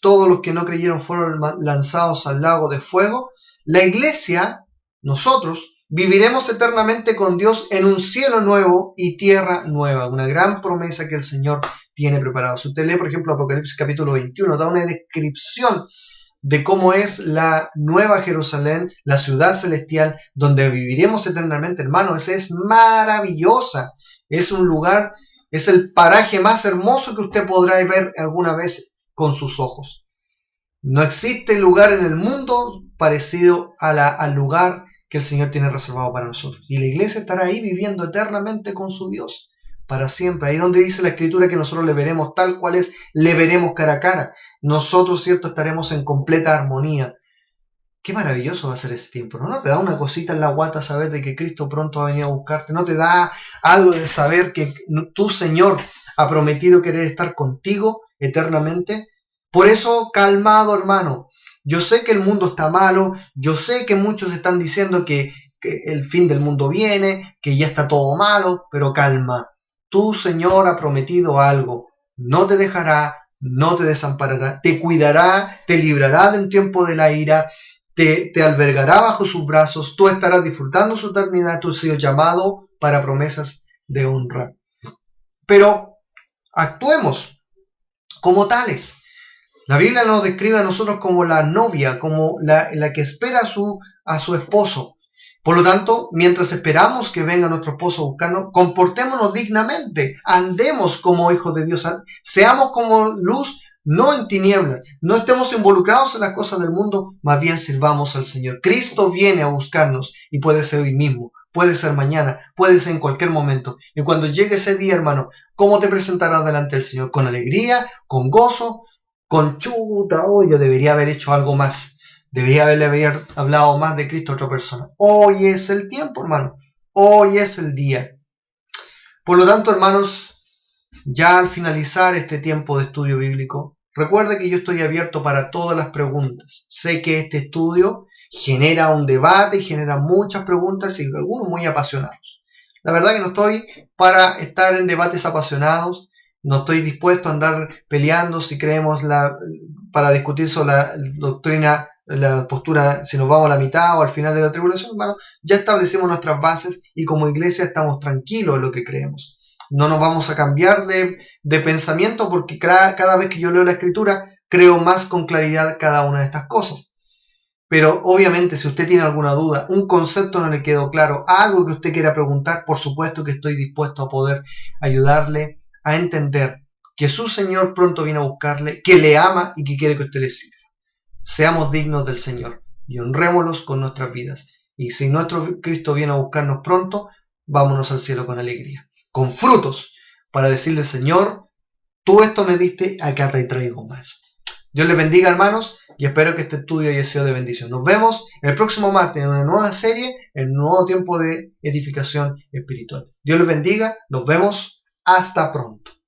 Speaker 3: todos los que no creyeron fueron lanzados al lago de fuego, la iglesia, nosotros, viviremos eternamente con Dios en un cielo nuevo y tierra nueva. Una gran promesa que el Señor tiene preparado. Si usted lee, por ejemplo, Apocalipsis capítulo 21, da una descripción de cómo es la nueva Jerusalén, la ciudad celestial, donde viviremos eternamente, hermano. Esa es maravillosa. Es un lugar, es el paraje más hermoso que usted podrá ver alguna vez con sus ojos. No existe lugar en el mundo parecido al lugar que el Señor tiene reservado para nosotros. Y la iglesia estará ahí viviendo eternamente con su Dios, para siempre. Ahí donde dice la Escritura que nosotros le veremos tal cual es, le veremos cara a cara. Nosotros, cierto, estaremos en completa armonía. Qué maravilloso va a ser ese tiempo, ¿no? ¿No te da una cosita en la guata saber de que Cristo pronto va a venir a buscarte? ¿No te da algo de saber que tu Señor ha prometido querer estar contigo eternamente? Por eso, calmado, hermano. Yo sé que el mundo está malo, yo sé que muchos están diciendo que el fin del mundo viene, que ya está todo malo, pero calma. Tu Señor ha prometido algo. No te dejará, no te desamparará, te cuidará, te librará de un tiempo de la ira, te albergará bajo sus brazos, tú estarás disfrutando su eternidad, tú has sido llamado para promesas de honra. Pero actuemos como tales. La Biblia nos describe a nosotros como la novia, como la que espera a su esposo. Por lo tanto, mientras esperamos que venga nuestro esposo a buscarnos, comportémonos dignamente, andemos como hijos de Dios, seamos como luz, no en tinieblas, no estemos involucrados en las cosas del mundo, más bien sirvamos al Señor. Cristo viene a buscarnos y puede ser hoy mismo, puede ser mañana, puede ser en cualquier momento. Y cuando llegue ese día, hermano, ¿cómo te presentarás delante del Señor? ¿Con alegría? ¿Con gozo? ¿Con chuta? Oh, yo debería haber hecho algo más. Debería haberle hablado más de Cristo a otra persona. Hoy es el tiempo, hermano. Hoy es el día. Por lo tanto, hermanos, ya al finalizar este tiempo de estudio bíblico, recuerde que yo estoy abierto para todas las preguntas. Sé que este estudio genera un debate y genera muchas preguntas y algunos muy apasionados. La verdad que no estoy para estar en debates apasionados. No estoy dispuesto a andar peleando si creemos para discutir sobre la doctrina la postura, si nos vamos a la mitad o al final de la tribulación, hermano, ya establecimos nuestras bases y como iglesia estamos tranquilos en lo que creemos. No nos vamos a cambiar de pensamiento porque cada vez que yo leo la Escritura, creo más con claridad cada una de estas cosas. Pero obviamente si usted tiene alguna duda, un concepto no le quedó claro, algo que usted quiera preguntar, por supuesto que estoy dispuesto a poder ayudarle a entender que su Señor pronto viene a buscarle, que le ama y que quiere que usted le sirva. Seamos dignos del Señor y honrémoslos con nuestras vidas. Y si nuestro Cristo viene a buscarnos pronto, vámonos al cielo con alegría, con frutos, para decirle, Señor, tú esto me diste, acá te traigo más. Dios les bendiga, hermanos, y espero que este estudio haya sido de bendición. Nos vemos el próximo martes en una nueva serie, en un nuevo tiempo de edificación espiritual. Dios les bendiga, nos vemos, hasta pronto.